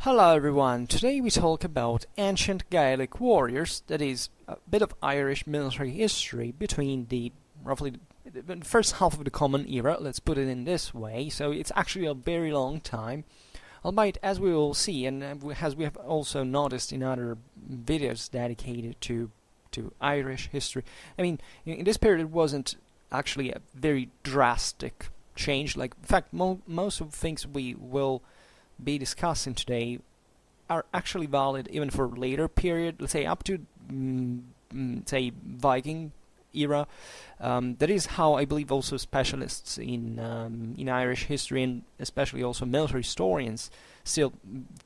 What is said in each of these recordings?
Hello everyone, today we talk about ancient Gaelic warriors, that is, a bit of Irish military history between the roughly the first half of the Common Era, let's put it in this way, so it's actually a very long time, albeit as we will see, and as we have also noticed in other videos dedicated to Irish history, I mean, in this period it wasn't actually a very drastic change, like, in fact, most of the things we will be discussing today are actually valid even for later period, let's say up to say Viking era. That is how I believe also specialists in Irish history and especially also military historians still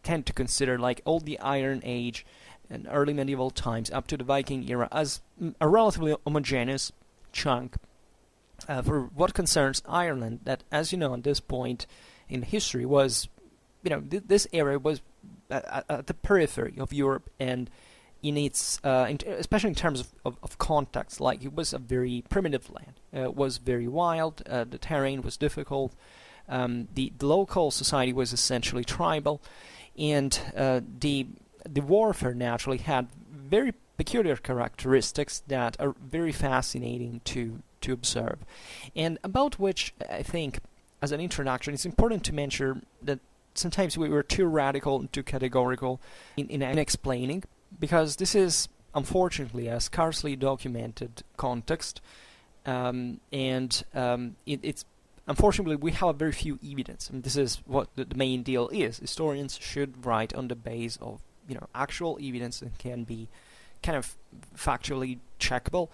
tend to consider like all the Iron Age and early medieval times up to the Viking era as a relatively homogeneous chunk. For what concerns Ireland, that, as you know, at this point in history was, this area was at the periphery of Europe, and in its, especially in terms of context, like it was a very primitive land. It was very wild. The terrain was difficult. The local society was essentially tribal, and the warfare naturally had very peculiar characteristics that are very fascinating to observe, and about which I think, as an introduction, it's important to mention that sometimes we were too radical and too categorical in explaining, because this is unfortunately a scarcely documented context, and it's unfortunately we have very few evidence, and this is what the main deal is. Historians should write on the base of actual evidence and can be kind of factually checkable.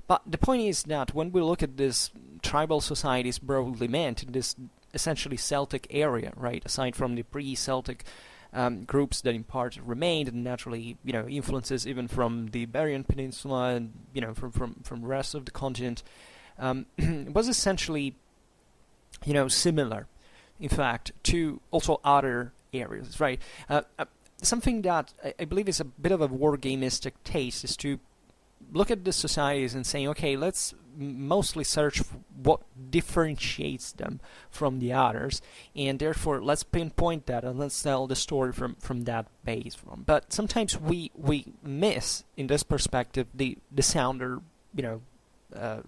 But the point is that when we look at this tribal societies broadly meant in this essentially Celtic area, right, aside from the pre-Celtic groups that in part remained, and naturally, influences even from the Iberian Peninsula and, from the rest of the continent, was essentially, similar, in fact, to also other areas, right? Something that I believe is a bit of a wargamistic taste is to look at the societies and saying, okay, let's mostly search for what differentiates them from the others, and therefore let's pinpoint that and let's tell the story from that base. But sometimes we miss, in this perspective, the sounder,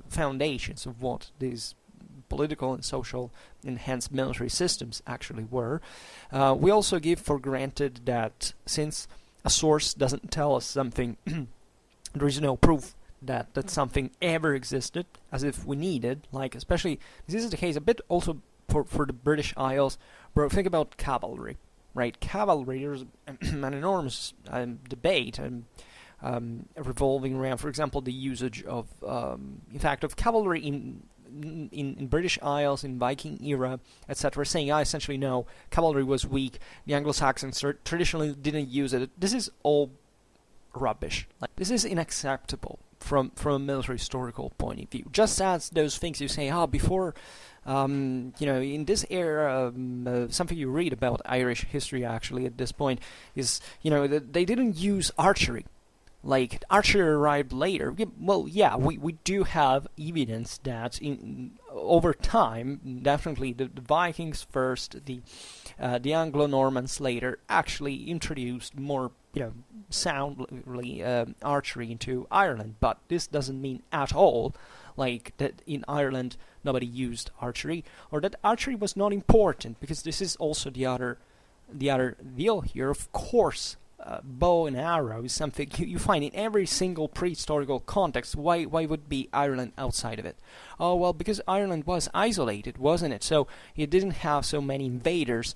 foundations of what these political and social and hence military systems actually were. We also give for granted that since a source doesn't tell us something, there is no proof that something ever existed, as if we needed, like, especially, this is the case a bit also for the British Isles. Bro, think about cavalry, right? Cavalry, there's an enormous debate revolving around, for example, the usage of, in fact, of cavalry in British Isles, in Viking era, etc., saying, essentially, no, cavalry was weak, the Anglo-Saxons traditionally didn't use it. This is all rubbish. Like, this is unacceptable from a military historical point of view. Just as those things you say, before, in this era, something you read about Irish history actually at this point is, they didn't use archery. Like, archery arrived later. Well, yeah, we do have evidence that over time, definitely the Vikings first, the Anglo-Normans later, actually introduced more, soundly archery into Ireland. But this doesn't mean at all, like, that in Ireland nobody used archery, or that archery was not important, because this is also the other deal here. Of course, bow and arrow is something you find in every single prehistorical context. Why would be Ireland outside of it? Oh, well, because Ireland was isolated, wasn't it? So it didn't have so many invaders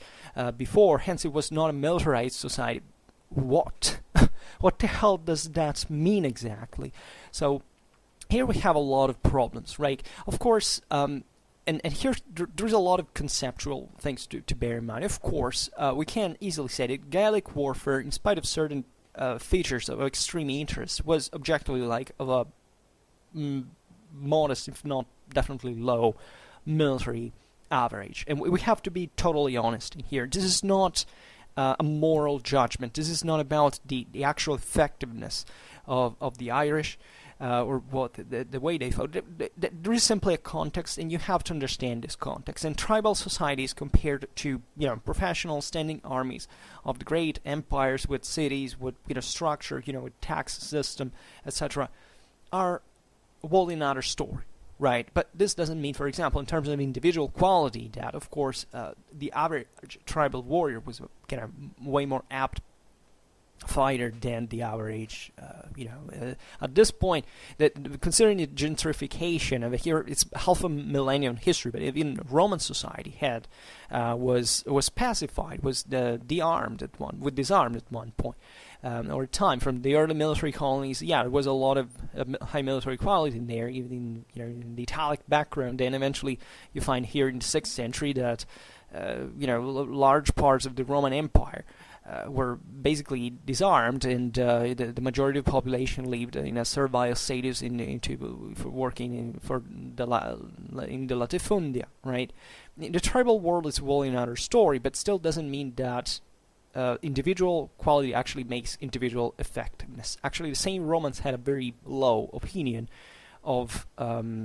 before, hence it was not a militarized society. What? What the hell does that mean exactly? So here we have a lot of problems, right? Of course, and here there's a lot of conceptual things to bear in mind. Of course, we can easily say that Gaelic warfare, in spite of certain features of extreme interest, was objectively like of a modest, if not definitely low, military average. And we have to be totally honest in here. This is not a moral judgment. This is not about the actual effectiveness of the Irish. or what the way they fought. There is simply a context, and you have to understand this context. And tribal societies compared to professional standing armies of the great empires with cities, with structure, with tax system, etc., are a whole another story. Right, but this doesn't mean, for example, in terms of individual quality, that of course the average tribal warrior was kind of way more apt fighter than the average, at this point, that considering the gentrification of here, it's half a millennium history, but even Roman society was pacified, was disarmed at one point. Over time, from the early military colonies, there was a lot of high military quality in there, even in the Italic background. Then eventually, you find here in the 6th century that large parts of the Roman Empire were basically disarmed, and the majority of the population lived in a servile status for working in the latifundia. Right, the tribal world is well another story, but still doesn't mean that. Individual quality actually makes individual effectiveness. Actually, the same Romans had a very low opinion of the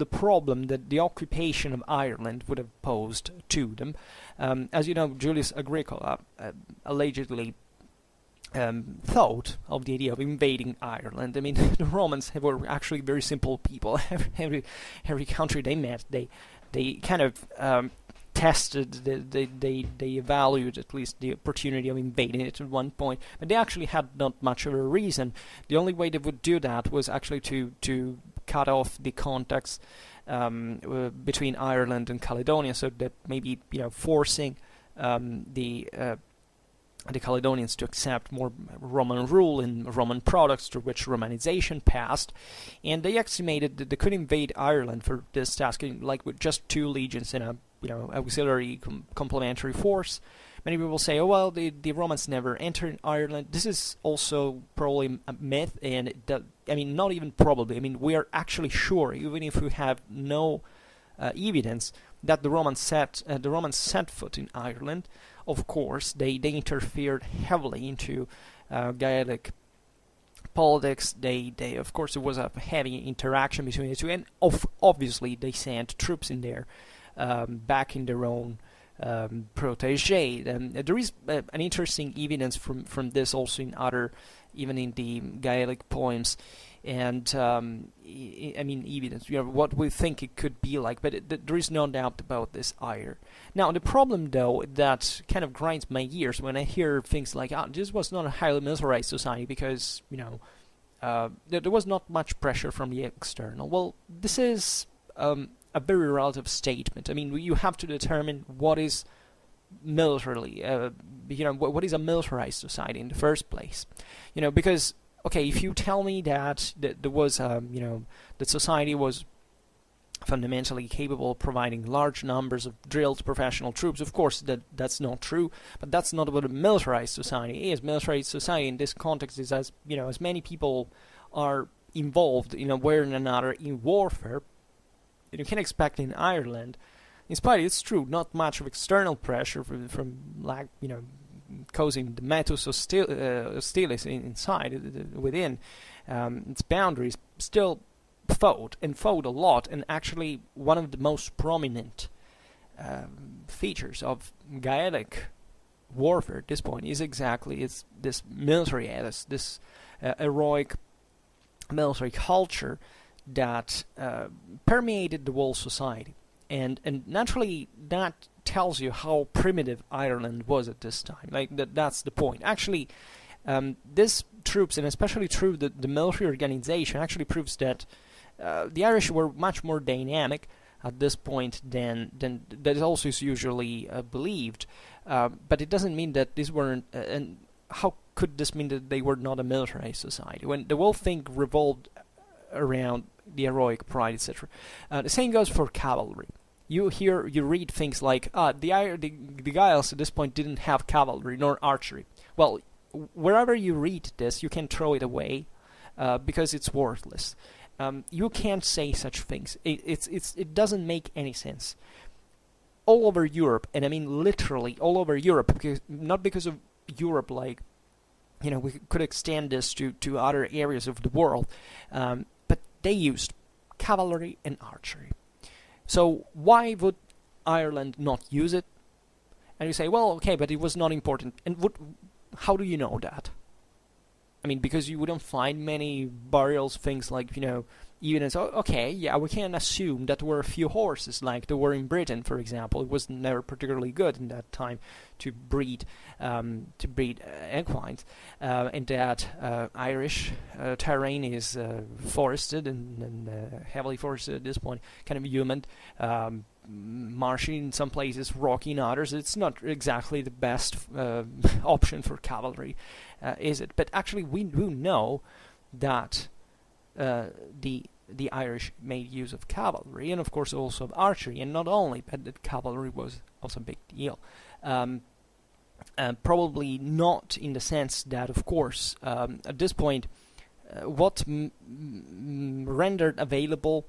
problem that the occupation of Ireland would have posed to them. As you know, Julius Agricola allegedly thought of the idea of invading Ireland. I mean, the Romans were actually very simple people. Every country they met, they kind of tested, they evaluated at least the opportunity of invading it at one point, but they actually had not much of a reason. The only way they would do that was actually to cut off the contacts between Ireland and Caledonia, so that maybe forcing the Caledonians to accept more Roman rule and Roman products, through which Romanization passed, and they estimated that they could invade Ireland for this task, like with just 2 legions and a auxiliary complementary force. Many people say, oh well, the Romans never entered Ireland. This is also probably a myth, and not even probably. I mean, we are actually sure, even if we have no evidence, that the Romans set foot in Ireland. Of course, they interfered heavily into Gaelic politics. They of course, there was a heavy interaction between the two, and obviously they sent troops in there, backing their own protege. There is an interesting evidence from this also even in the Gaelic poems, and evidence, what we think it could be like, but there is no doubt about this either. Now, the problem, though, that kind of grinds my gears when I hear things like, this was not a highly militarized society because, there was not much pressure from the external. Well, this is a very relative statement. I mean, you have to determine what is militarily, what is a militarized society in the first place. Because, okay, if you tell me that there was, that society was fundamentally capable of providing large numbers of drilled professional troops, of course that's not true, but that's not what a militarized society is. Militarized society in this context is as many people are involved in a way or another in warfare. You can expect in Ireland, in spite, it's true, not much of external pressure from causing the metus hostilis inside, within its boundaries, still fought a lot. And actually, one of the most prominent features of Gaelic warfare at this point is exactly this military ethos, this heroic military culture that permeated the whole society, and naturally that tells you how primitive Ireland was at this time. Like that's the point. Actually, these troops, and especially through the military organization, actually proves that the Irish were much more dynamic at this point than that also is usually believed. But it doesn't mean that these weren't. And how could this mean that they were not a militarized society when the whole thing revolved around the heroic pride, etc. The same goes for cavalry. You read things like the Guiles at this point didn't have cavalry nor archery. Well, wherever you read this, you can throw it away because it's worthless. You can't say such things. It doesn't make any sense. All over Europe, and I mean literally all over Europe, not because of Europe like we could extend this to other areas of the world, but they used cavalry and archery. So why would Ireland not use it? And you say, well, okay, but it was not important. And how do you know that? I mean, because you wouldn't find many burials, things like, even as, okay, yeah, we can assume that there were a few horses, like there were in Britain, for example. It was never particularly good in that time to breed equines, and that Irish terrain is forested and heavily forested at this point, kind of humid, marshy in some places, rocky in others. It's not exactly the best option for cavalry, is it? But actually, we do know that the Irish made use of cavalry, and of course also of archery, and not only, but that cavalry was also a big deal. Probably not in the sense that, of course, at this point, what rendered available,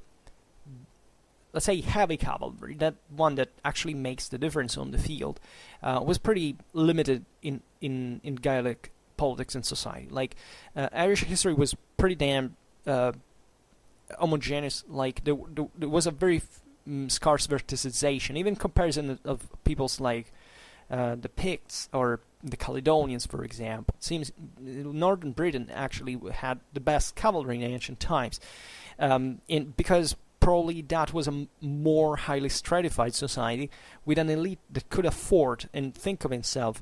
let's say, heavy cavalry, that one that actually makes the difference on the field, was pretty limited in Gaelic politics and society. Like, Irish history was pretty damn homogeneous. Like, there was a very scarce verticization, even comparison of peoples like the Picts or the Caledonians, for example. It seems northern Britain actually had the best cavalry in ancient times, because probably that was a more highly stratified society with an elite that could afford and think of itself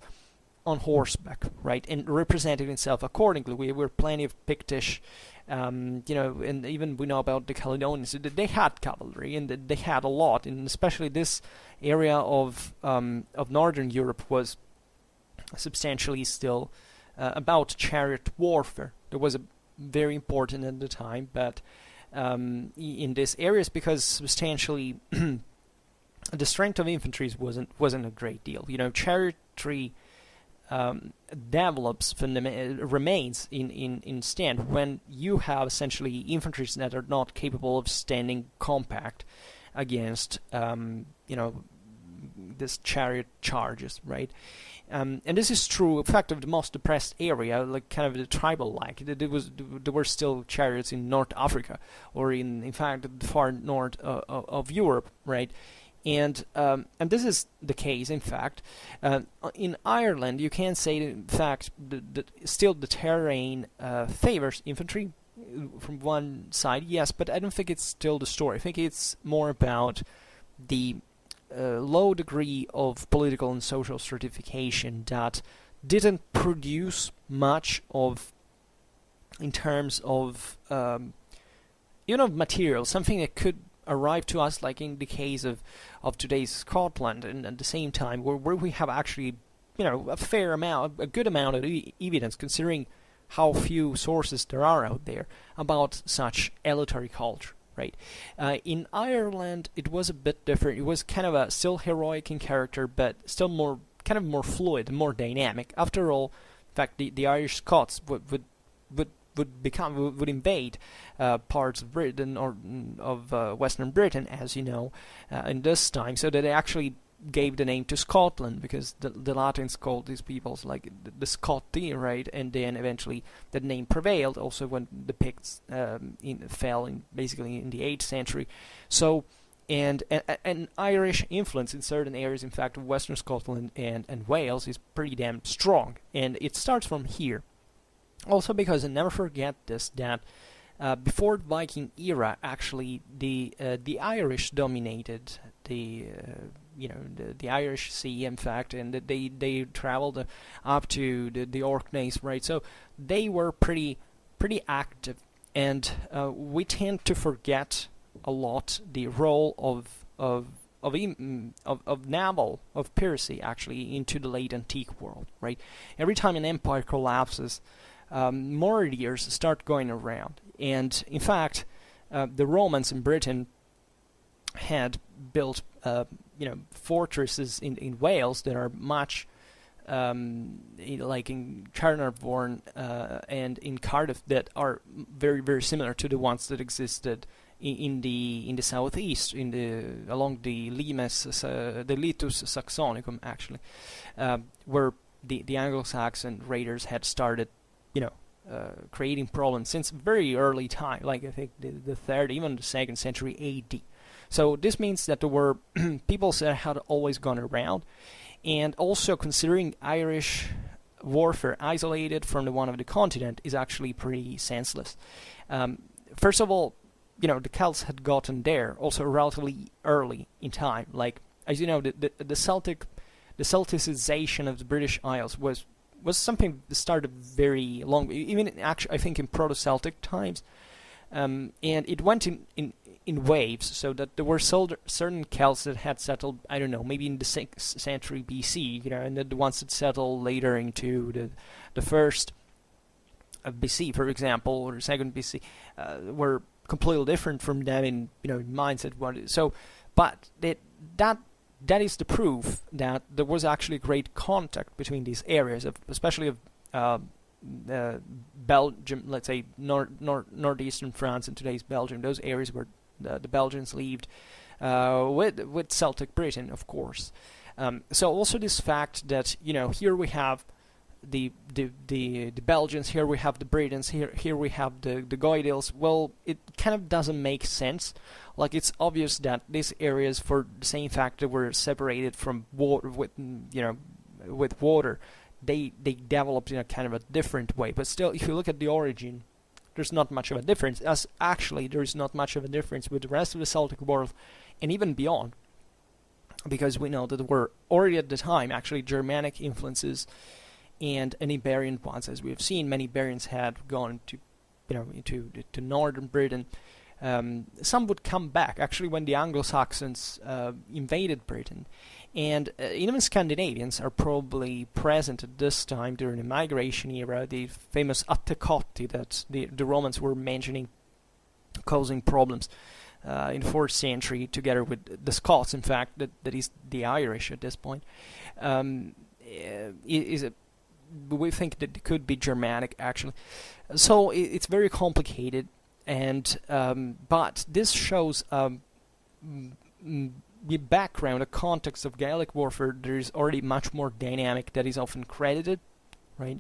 on horseback, right, and represented itself accordingly. We were plenty of Pictish, and even we know about the Caledonians. They had cavalry, and they had a lot, and especially this area of northern Europe was substantially still about chariot warfare. That was very important at the time, but in these areas, because substantially the strength of infantry wasn't a great deal. Chariotry develops remains in stand when you have essentially infantry that are not capable of standing compact against this chariot charges, right? And this is true, in fact, of the most depressed area, like kind of the tribal-like. There were still chariots in North Africa, or in fact, the far north of Europe, right? And this is the case, in fact. In Ireland, you can say, in fact, still the terrain favors infantry from one side, yes, but I don't think it's still the story. I think it's more about the low degree of political and social stratification that didn't produce much of, in terms of, material, something that could arrive to us, like in the case of today's Scotland, and at the same time where we have actually, a good amount of evidence, considering how few sources there are out there about such elitary culture. Right. In Ireland, it was a bit different. It was kind of a still heroic in character, but still more fluid, more dynamic. After all, in fact, the Irish Scots would invade parts of Britain or of Western Britain, as you know, in this time, so that they actually gave the name to Scotland, because the Latins called these peoples like the Scotti, right? And then eventually that name prevailed also when the Picts fell basically in the 8th century. So, and an Irish influence in certain areas, in fact, of Western Scotland and Wales, is pretty damn strong, and it starts from here. Also, because, and never forget this, that before the Viking era, actually the Irish dominated the Irish Sea, in fact, and they traveled up to the Orkneys, right? So they were pretty active, and we tend to forget a lot the role of naval, of piracy, actually, into the late antique world, right? Every time an empire collapses, more ideas start going around, and in fact, the Romans in Britain had built fortresses in Wales that are much like in Carnarvon and in Cardiff, that are very, very similar to the ones that existed in the southeast, along the Limes, the Litus Saxonicum, actually, where the Anglo-Saxon raiders had started, creating problems since very early time, like I think the third, even the second century AD. So this means that there were peoples that had always gone around, and also considering Irish warfare isolated from the one of the continent is actually pretty senseless. First of all, the Celts had gotten there also relatively early in time. Like, as you know, the Celticization of the British Isles was something that started very long, even actually I think in Proto-Celtic times, and it went in waves, so that there were certain Celts that had settled, I don't know, maybe in the 6th century BC, and the ones that settled later into the first BC, for example, or 2nd BC, were completely different from them in mindset. So, but that is the proof that there was actually great contact between these areas, especially of Belgium, let's say northeastern France and today's Belgium, those areas where the Belgians lived with Celtic Britain, of course. So also this fact that here we have the Belgians, here we have the Britons, here we have the Guiles. Well, it kind of doesn't make sense. Like, it's obvious that these areas, for the same fact that were separated from water with water, they developed in a kind of a different way. But still, if you look at the origin, there's not much of a difference. As actually, there is not much of a difference with the rest of the Celtic world, and even beyond, because we know that there were already at the time actually Germanic influences and Iberian ones. As we have seen, many Iberians had gone to into northern Britain. Some would come back actually when the Anglo-Saxons invaded Britain, and even Scandinavians are probably present at this time during the migration era, the famous Attecotti that the Romans were mentioning, causing problems in the 4th century together with the Scots. In fact, that is the Irish at this point. We think that it could be Germanic actually. So it's very complicated. And but this shows the background, the context of Gaelic warfare. There is already much more dynamic that is often credited, right?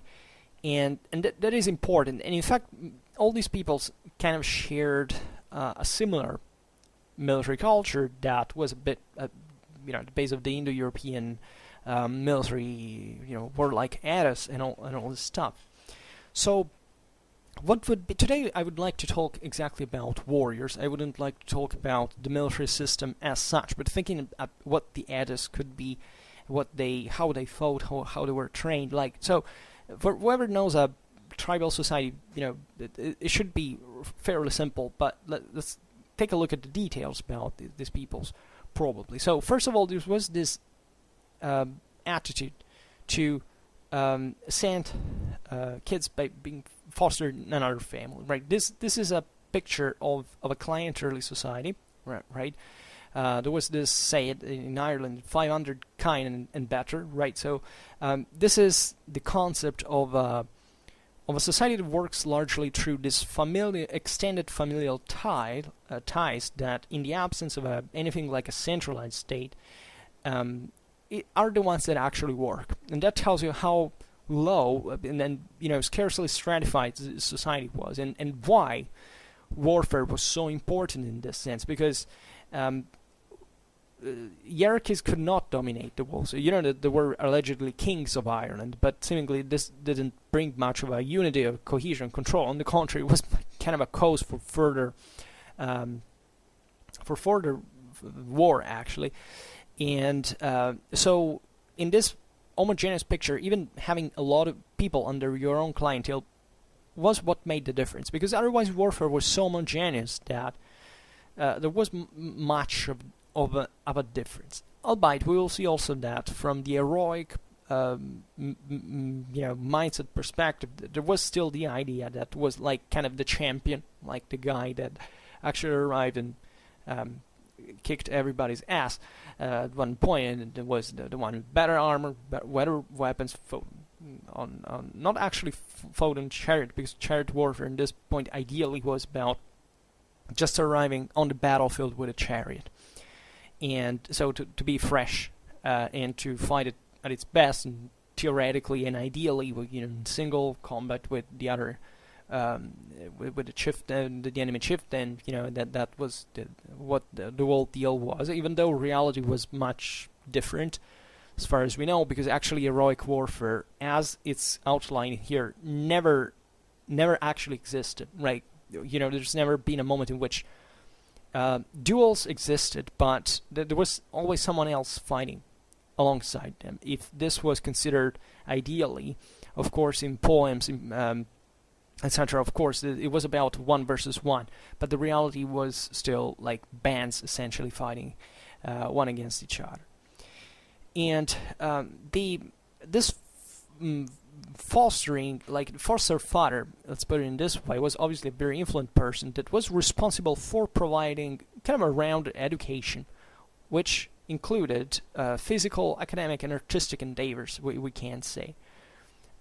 And that is important. And in fact, all these peoples kind of shared a similar military culture that was a bit, the base of the Indo-European military, warlike ethos and all this stuff. So, what would be today? I would like to talk exactly about warriors. I wouldn't like to talk about the military system as such, but thinking about what the ethos could be, how they fought, how they were trained. Like, so, for whoever knows a tribal society, it should be fairly simple. But let's take a look at the details about these peoples, probably. So, first of all, there was this attitude to send kids by being fostered in another family, right? This is a picture of a clientelarly society, right? There was this said in Ireland, 500 kine and better, right? So this is the concept of a society that works largely through this extended familial ties that, in the absence of anything like a centralized state, are the ones that actually work. And that tells you how low and then scarcely stratified the society was, and why warfare was so important in this sense, because hierarchies could not dominate the world. So that there were allegedly kings of Ireland, but seemingly this didn't bring much of a unity of cohesion control. On the contrary, it was kind of a cause for further war actually. And so in this homogeneous picture, even having a lot of people under your own clientele was what made the difference, because otherwise warfare was so homogeneous that there was much of a difference. Albeit we will see also that from the heroic mindset perspective, there was still the idea that was like kind of the champion, like the guy that actually arrived and kicked everybody's ass at one point, and it was the one with better armor, better weapons, not actually fought on chariot, because chariot warfare in this point ideally was about just arriving on the battlefield with a chariot, and so to be fresh and to fight it at its best, and theoretically and ideally, in single combat with the other, with the chieftain, the enemy chieftain, that was what the whole deal was. Even though reality was much different, as far as we know, because actually heroic warfare, as it's outlined here, never actually existed. Right? There's never been a moment in which duels existed, but there was always someone else fighting alongside them. If this was considered ideally, of course, in poems, etc., of course, it was about 1 versus 1, but the reality was still like bands essentially fighting one against each other. And this foster father, let's put it in this way, was obviously a very influential person that was responsible for providing kind of a rounded education, which included physical, academic, and artistic endeavors, we can say.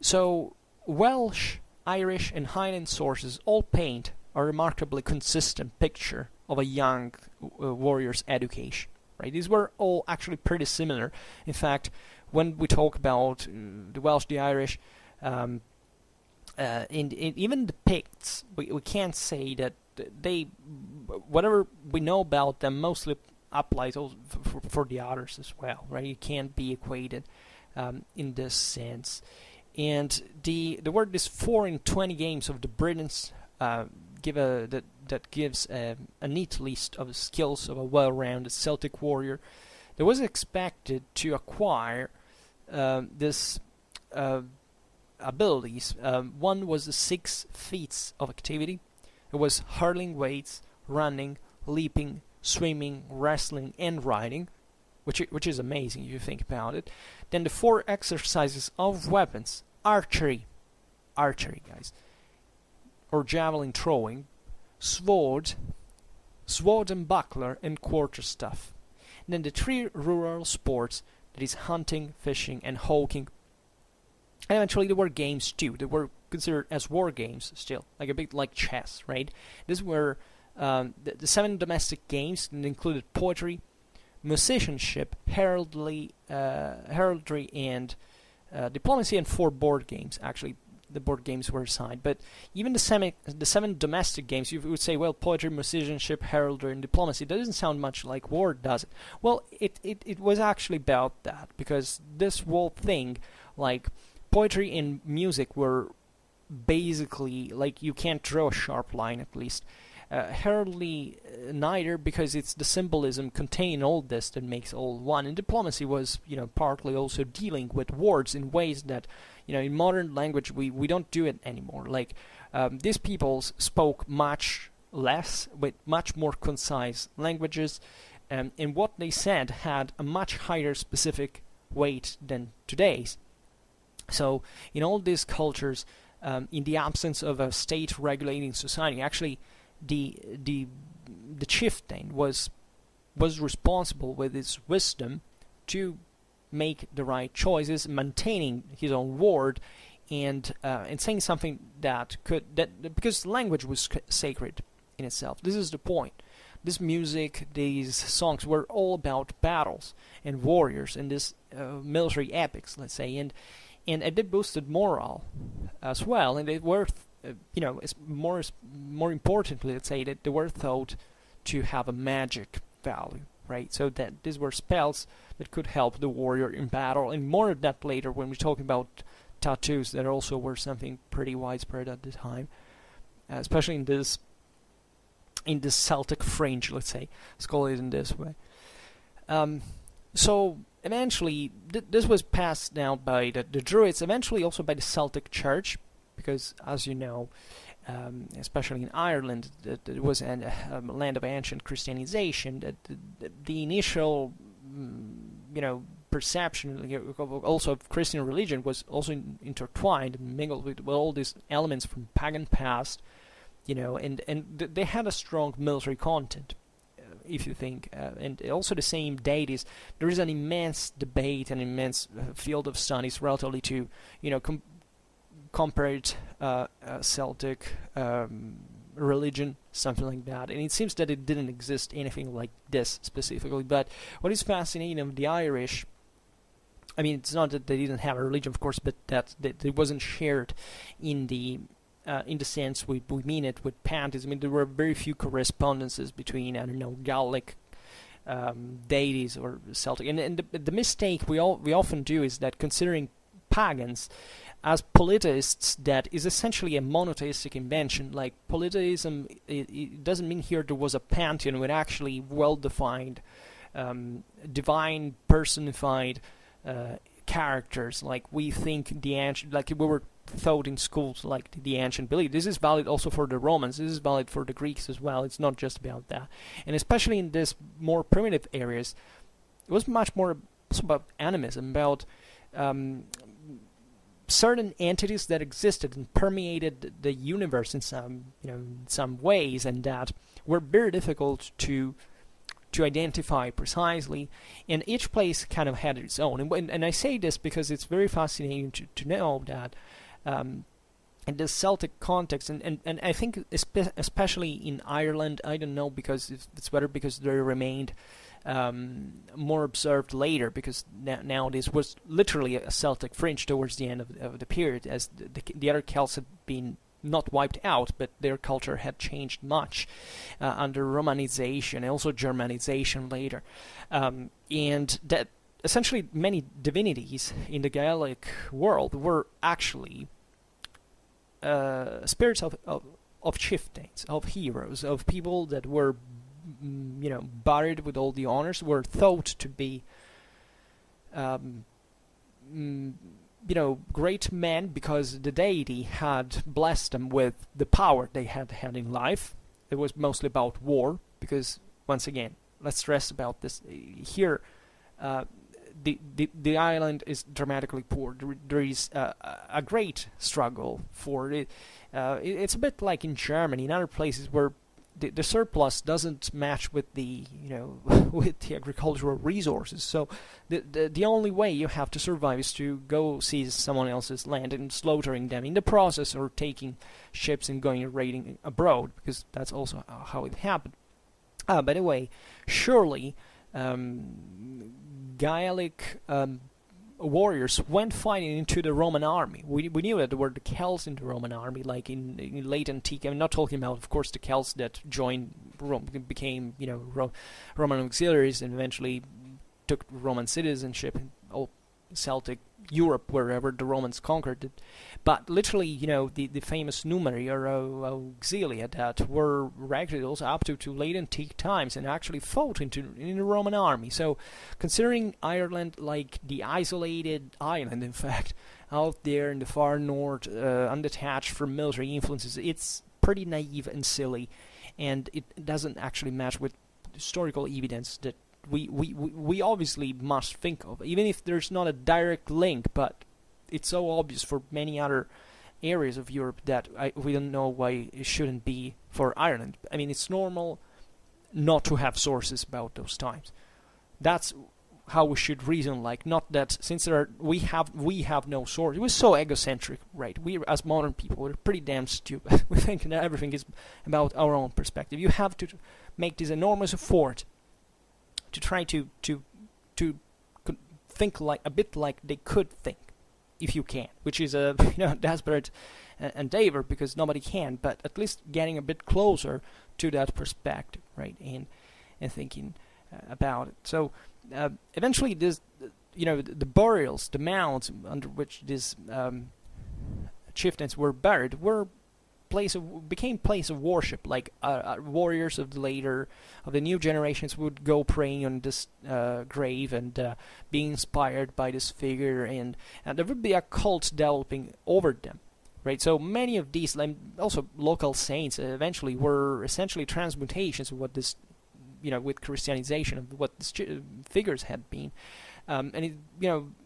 So Welsh, Irish, and Highland sources all paint a remarkably consistent picture of a young warrior's education. Right? These were all actually pretty similar. In fact, when we talk about the Welsh, the Irish, and even the Picts, we can't say that they, whatever we know about them, mostly applies also for the others as well. Right? You can't be equated in this sense. And the word is 4 in 20 games of the Britons that gives a neat list of the skills of a well-rounded Celtic warrior that was expected to acquire these abilities. One was the 6 feats of activity. It was hurling weights, running, leaping, swimming, wrestling, and riding, which is amazing if you think about it. Then the 4 exercises of weapons: archery, guys, or javelin throwing, sword and buckler, and quarterstaff. And then the 3 rural sports, that is hunting, fishing, and hawking. And eventually there were games too. They were considered as war games still, like a bit like chess, right? These were the 7 domestic games that included poetry, musicianship, heraldry, and diplomacy, and 4 board games. Actually, the board games were assigned, but even the 7 domestic games, you would say, well, poetry, musicianship, heraldry, and diplomacy, that doesn't sound much like war, does it? Well, it was actually about that, because this whole thing, like poetry and music, were basically like, you can't draw a sharp line, at least. Heraldry, neither, because it's the symbolism contained in all this that makes all one. And diplomacy was, partly also dealing with words in ways that, in modern language we don't do it anymore. Like these peoples spoke much less with much more concise languages, and what they said had a much higher specific weight than today's. So in all these cultures, in the absence of a state regulating society, actually the chieftain was responsible with his wisdom to make the right choices, maintaining his own word, and saying something that because language was sacred in itself. This is the point. This music, these songs were all about battles and warriors and this military epics, let's say, and they boosted morale as well, and they were more importantly, let's say, that they were thought to have a magic value, right? So that these were spells that could help the warrior in battle, and more of that later when we're talking about tattoos that also were something pretty widespread at the time, especially in this Celtic fringe, let's say. Let's call it in this way. So eventually, this was passed down by the Druids, eventually also by the Celtic Church, because, as you know, especially in Ireland, it was a land of ancient Christianization. That the initial, perception also of Christian religion was also intertwined and mingled with all these elements from pagan past, and they had a strong military content, if you think, and also the same deities. There is an immense debate, an immense field of studies relatively to, compared Celtic religion, something like that, and it seems that it didn't exist anything like this specifically. But what is fascinating of the Irish I mean, it's not that they didn't have a religion, of course, but that it wasn't shared in the sense we mean it with pantheism. I mean, there were very few correspondences between, I don't know, Gaelic deities or Celtic. And the mistake we often do is that considering pagans as polytheists, that is essentially a monotheistic invention. Like, polytheism, it doesn't mean here there was a pantheon with actually well-defined, divine, personified characters, like we think the ancient, like we were taught in schools, like the ancient belief. This is valid also for the Romans. This is valid for the Greeks as well. It's not just about that. And especially in this more primitive areas, it was much more also about animism, about certain entities that existed and permeated the universe in some ways, and that were very difficult to identify precisely, and each place kind of had its own. And I say this because it's very fascinating to know that in the Celtic context, and I think especially in Ireland, I don't know, because it's better because they remained more observed later, because now this was literally a Celtic fringe towards the end of the period, as the other Celts had been not wiped out, but their culture had changed much under Romanization and also Germanization later. And that essentially many divinities in the Gaelic world were actually spirits of chieftains, of heroes, of people that were buried with all the honors, were thought to be great men because the deity had blessed them with the power they had had in life. It was mostly about war, because, once again, let's stress about this here. The island is dramatically poor. There is a great struggle for it. It's a bit like in Germany, in other places where the surplus doesn't match with the with the agricultural resources. So the only way you have to survive is to go seize someone else's land and slaughtering them in the process, or taking ships and going and raiding abroad, because that's also how it happened. By the way, surely Gaelic warriors went fighting into the Roman army. We knew that there were the Celts in the Roman army, like in late antique. I'm not talking about, of course, the Celts that joined Rome, became Roman auxiliaries, and eventually took Roman citizenship in all Celtic Europe, wherever the Romans conquered it. But literally, the famous numeri or auxilia that were recruited also up to late antique times and actually fought in the Roman army. So, considering Ireland like the isolated island, in fact, out there in the far north, undetached from military influences, it's pretty naive and silly, and it doesn't actually match with historical evidence that we obviously must think of, even if there's not a direct link, but it's so obvious for many other areas of Europe that we don't know why it shouldn't be for Ireland. I mean, it's normal not to have sources about those times. That's how we should reason, like, not that since we have no source. It was so egocentric, right? We, as modern people, we're pretty damn stupid. We think that everything is about our own perspective. You have to make this enormous effort to try to think like a bit like they could think, if you can, which is a desperate endeavor, because nobody can, but at least getting a bit closer to that perspective, right? And thinking about it. So eventually, this, the burials, the mounds under which these chieftains were buried, became place of worship. Like warriors of the new generations would go praying on this grave and being inspired by this figure, and there would be a cult developing over them, right? So many of these, also local saints, eventually were essentially transmutations of what this, with Christianization, of what these figures had been. And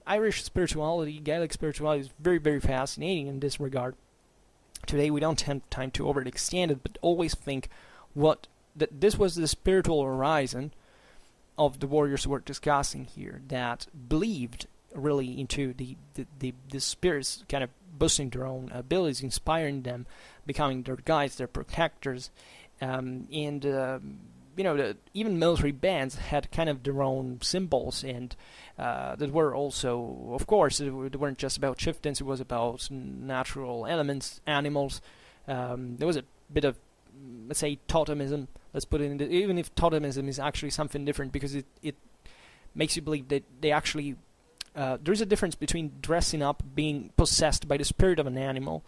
Irish spirituality, Gaelic spirituality is very, very fascinating in this regard. Today we don't have time to overextend it, but always think that this was the spiritual horizon of the warriors we're discussing here, that believed really into the spirits kind of boosting their own abilities, inspiring them, becoming their guides, their protectors, and even military bands had kind of their own symbols, and that were also, of course, they weren't just about chieftains. It was about natural elements, animals. There was a bit of, let's say, totemism. Let's put it in, even if totemism is actually something different, because it makes you believe that they actually, there's a difference between dressing up, being possessed by the spirit of an animal,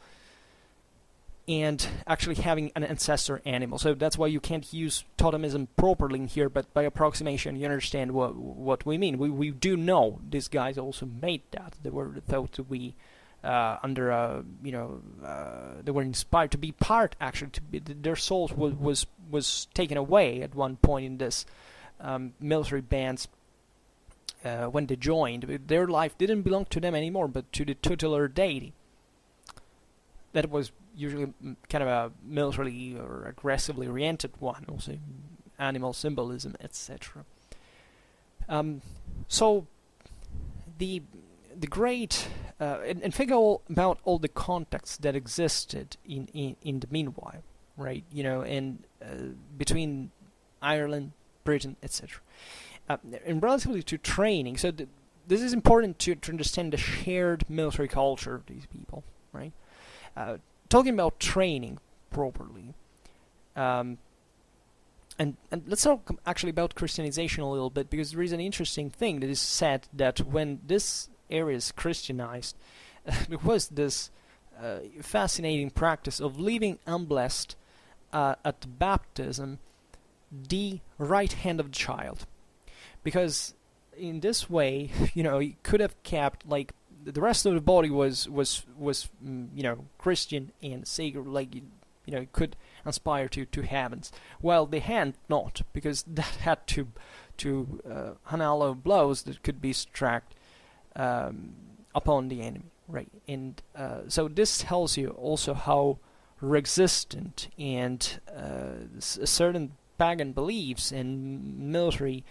and actually having an ancestor animal. So that's why you can't use totemism properly in here, but by approximation you understand what we mean. We do know these guys also made that. They were thought to be they were inspired to be part, actually, their souls was taken away at one point in this military bands when they joined. Their life didn't belong to them anymore, but to the tutelar deity. That was usually kind of a militarily or aggressively oriented one, also animal symbolism, etc. So the great and think about all the contexts that existed in the meanwhile, right? And between Ireland, Britain, etc. And relatively to training, so this is important to understand the shared military culture of these people, right? Talking about training properly, and let's talk actually about Christianization a little bit, because there is an interesting thing that is said, that when this area is Christianized, there was this fascinating practice of leaving unblessed at baptism the right hand of the child, because in this way, he could have kept, like, the rest of the body was Christian and sacred, like, could aspire to heavens, while the hand not, because that had to unallow blows that could be struck upon the enemy, right? And so this tells you also how resistant and certain pagan beliefs and military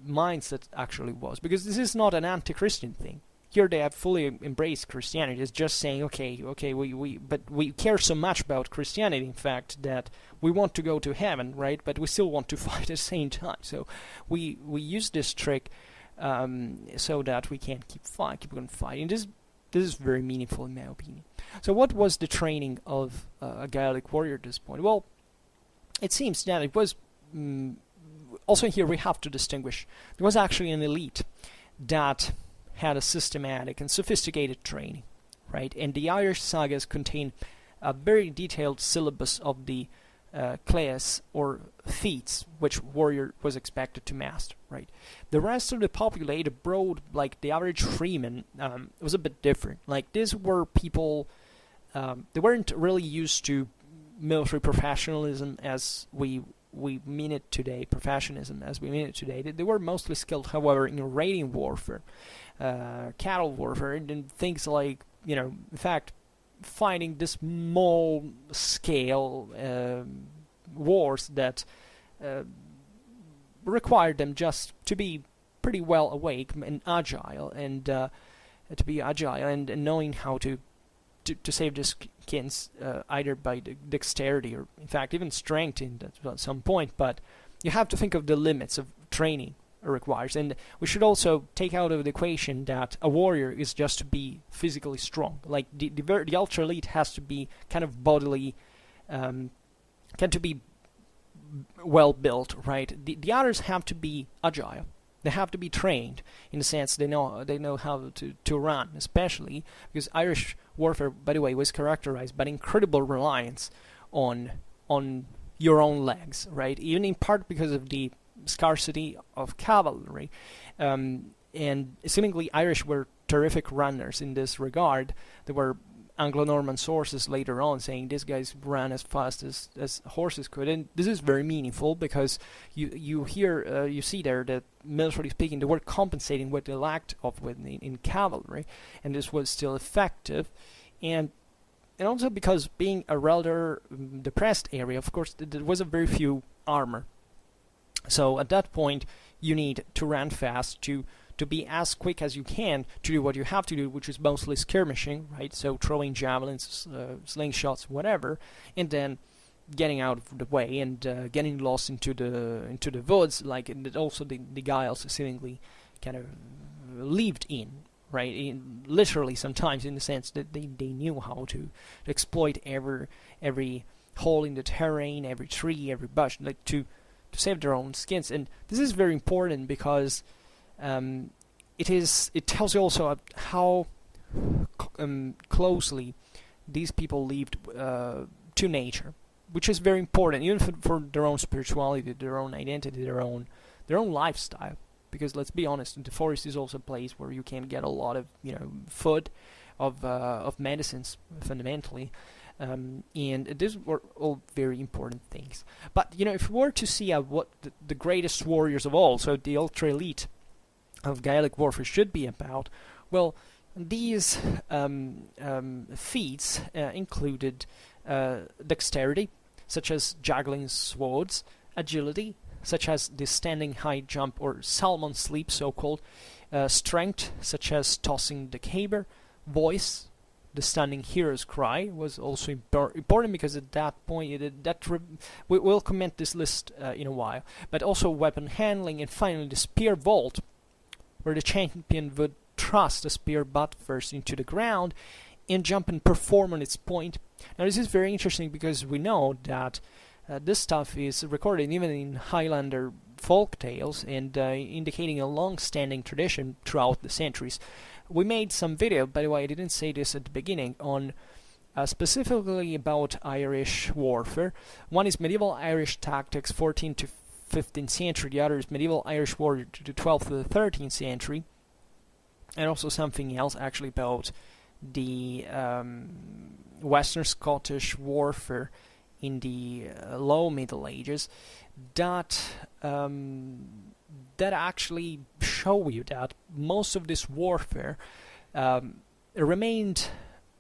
mindset actually was, because this is not an anti-Christian thing. Here they have fully embraced Christianity. It's just saying, okay, but we care so much about Christianity, in fact, that we want to go to heaven, right? But we still want to fight at the same time. So we use this trick so that we can keep on fighting. This is very meaningful in my opinion. So what was the training of a Gaelic warrior at this point? Well, it seems that it was. Also here we have to distinguish. There was actually an elite that had a systematic and sophisticated training, right? And the Irish sagas contain a very detailed syllabus of the claes or feats which warrior was expected to master, right? The rest of the populated abroad, like the average freeman, was a bit different. Like, these were people, they weren't really used to military professionalism as we mean it today, professionalism as we mean it today. They were mostly skilled, however, in raiding warfare, cattle warfare, and things like, in fact, fighting this small-scale wars that required them just to be pretty well awake and agile, and knowing how to save their skins either by dexterity or, in fact, even strength at some point. But you have to think of the limits of training it requires, and we should also take out of the equation that a warrior is just to be physically strong. Like the ultra elite has to be kind of bodily, to be well built, right? The others have to be agile. They have to be trained in the sense they know how to run, especially because Irish warfare, by the way, was characterized by incredible reliance on your own legs, right? Even in part because of the scarcity of cavalry, and seemingly Irish were terrific runners in this regard. There were Anglo-Norman sources later on saying these guys ran as fast as horses could, and this is very meaningful because you see there that, militarily speaking, they were compensating what they lacked of in cavalry, and this was still effective, and also because being a rather depressed area, of course, there was a very few armor. So at that point, you need to run fast to be as quick as you can to do what you have to do, which is mostly skirmishing, right? So throwing javelins, slingshots, whatever, and then getting out of the way and getting lost into the woods, like, and also the Guiles seemingly kind of lived in, right? Literally sometimes, in the sense that they knew how to exploit every hole in the terrain, every tree, every bush, like to save their own skins. And this is very important because it tells you also how closely these people lived to nature, which is very important, even for their own spirituality, their own identity, their own lifestyle. Because let's be honest, the forest is also a place where you can get a lot of food, of medicines fundamentally, and these were all very important things. But if we were to see what the greatest warriors of all, so the ultra elite of Gaelic warfare, should be about, well, these feats included dexterity, such as juggling swords, agility, such as the standing high jump or salmon sleep, so-called, strength, such as tossing the caber, voice, the standing hero's cry was also important, because at that point we'll comment this list in a while, but also weapon handling, and finally the spear vault, where the champion would thrust the spear butt first into the ground and jump and perform on its point. Now this is very interesting because we know that this stuff is recorded even in Highlander folk tales, and indicating a long-standing tradition throughout the centuries. We made some video, by the way, I didn't say this at the beginning, on specifically about Irish warfare. One is medieval Irish tactics, 14th to 15th century. The other is medieval Irish warfare to the 12th to the 13th century. And also something else actually about the Western Scottish warfare in the low Middle Ages, that actually show you that most of this warfare remained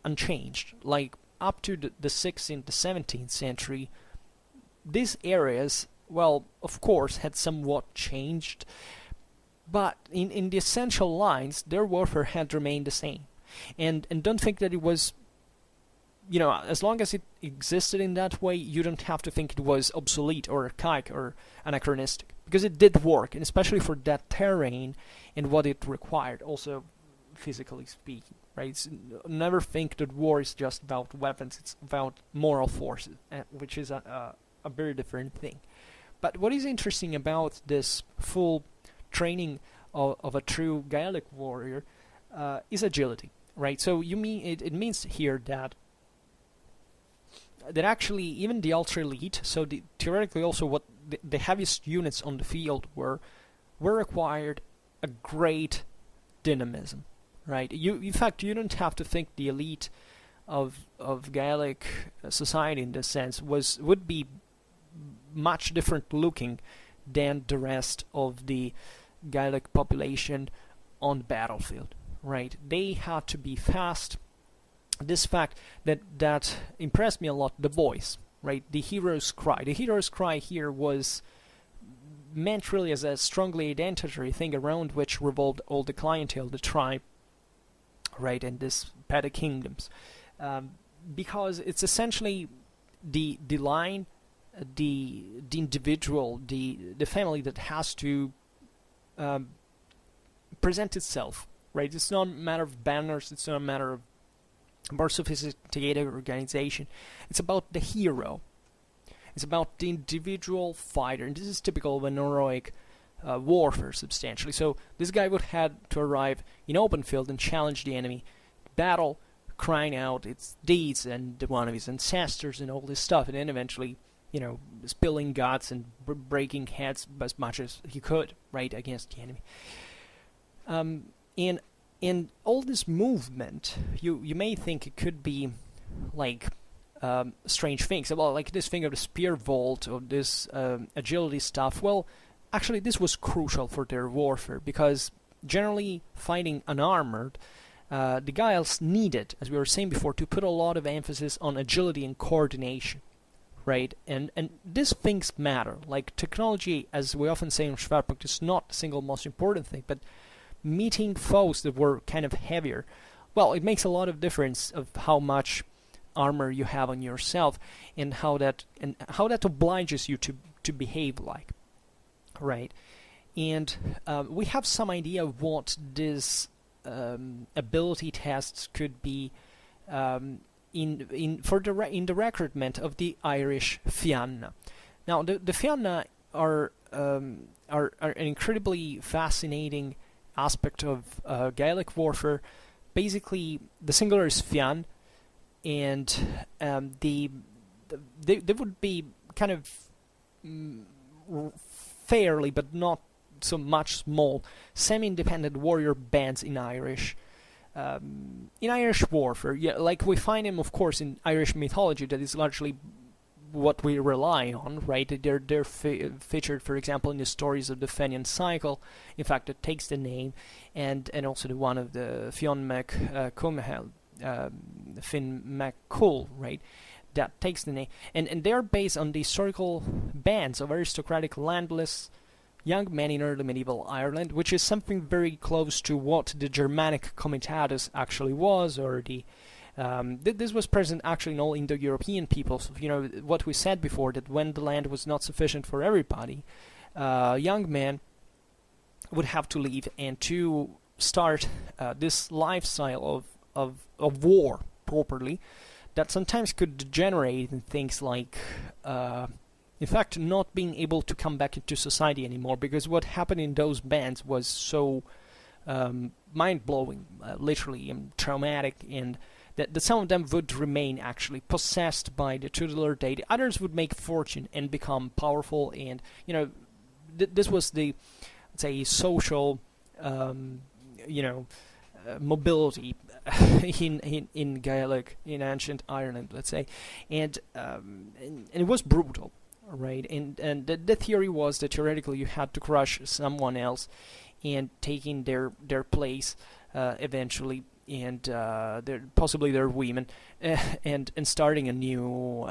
unchanged. Like up to the 16th to 17th century, these areas, well, of course, had somewhat changed, but in the essential lines, their warfare had remained the same. And don't think that it was, as long as it existed in that way, you don't have to think it was obsolete or archaic or anachronistic, because it did work, and especially for that terrain and what it required, also physically speaking, right? Never think that war is just about weapons, it's about moral forces, which is a very different thing. But what is interesting about this full training of a true Gaelic warrior is agility, right? So it means here that actually even the ultra elite, so theoretically also what the heaviest units on the field were required a great dynamism, right? In fact, you don't have to think the elite of Gaelic society in this sense would be much different looking than the rest of the Gaelic population on the battlefield, right? They had to be fast. This fact that impressed me a lot, the voice, right? The hero's cry. The hero's cry here was meant really as a strongly identitary thing around which revolved all the clientele, the tribe, right, and this petty kingdoms, because it's essentially the line, the individual, the family that has to present itself, right? It's not a matter of banners, it's not a matter of more sophisticated organization. It's about the hero. It's about the individual fighter, and this is typical of an heroic warfare substantially. So this guy would have to arrive in open field and challenge the enemy, battle, crying out its deeds and the one of his ancestors and all this stuff, and then eventually, spilling guts and breaking heads as much as he could, right, against the enemy. In all this movement, you may think it could be like strange things. Well, like this thing of the spear vault or this agility stuff. Well, actually, this was crucial for their warfare, because generally fighting unarmored, the Guiles needed, as we were saying before, to put a lot of emphasis on agility and coordination, right? And these things matter. Like technology, as we often say in Schwerpunkt, is not the single most important thing, but meeting foes that were kind of heavier, well, it makes a lot of difference of how much armor you have on yourself, and how that obliges you to behave like, right? And we have some idea of what this ability tests could be in the recruitment of the Irish Fianna. Now, the Fianna are an incredibly fascinating aspect of Gaelic warfare. Basically, the singular is Fiann, and they would be kind of fairly, but not so much small, semi-independent warrior bands in Irish warfare. Yeah, like we find them, of course, in Irish mythology. That is largely what we rely on, right? They're featured, for example, in the stories of the Fenian cycle. In fact, it takes the name, and also the one of the Fionn Mac Cumhel, Finn Mac Cool, right? That takes the name, and they're based on the historical bands of aristocratic landless young men in early medieval Ireland, which is something very close to what the Germanic comitatus actually was, or the this was present actually in all Indo-European peoples. You know, what we said before, that when the land was not sufficient for everybody, young men would have to leave and to start this lifestyle of war properly, that sometimes could degenerate in things like, in fact, not being able to come back into society anymore, because what happened in those bands was so mind-blowing, literally, and traumatic, and that some of them would remain actually possessed by the tutelar deity. Others would make fortune and become powerful, and, you know, this was the, let's say, social, mobility in Gaelic, in ancient Ireland, let's say, and it was brutal, right? And the theory was that theoretically you had to crush someone else and taking their place eventually, and possibly their women, and starting a new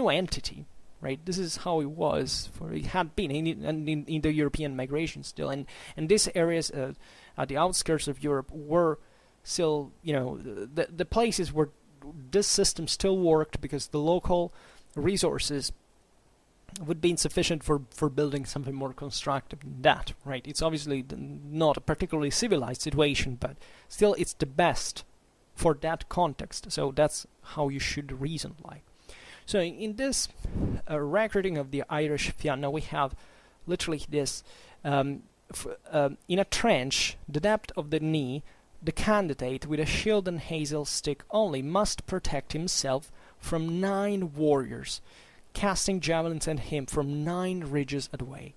entity. Right, this is how it was. It had been in the European migration still, and these areas at the outskirts of Europe were still, the places where this system still worked, because the local resources would be insufficient for building something more constructive than that. Right, it's obviously not a particularly civilized situation, but still it's the best for that context. So that's how you should reason like. So in this recording of the Irish Fianna, we have literally this, in a trench, the depth of the knee, the candidate with a shield and hazel stick only must protect himself from 9 warriors, casting javelins at him from 9 ridges away.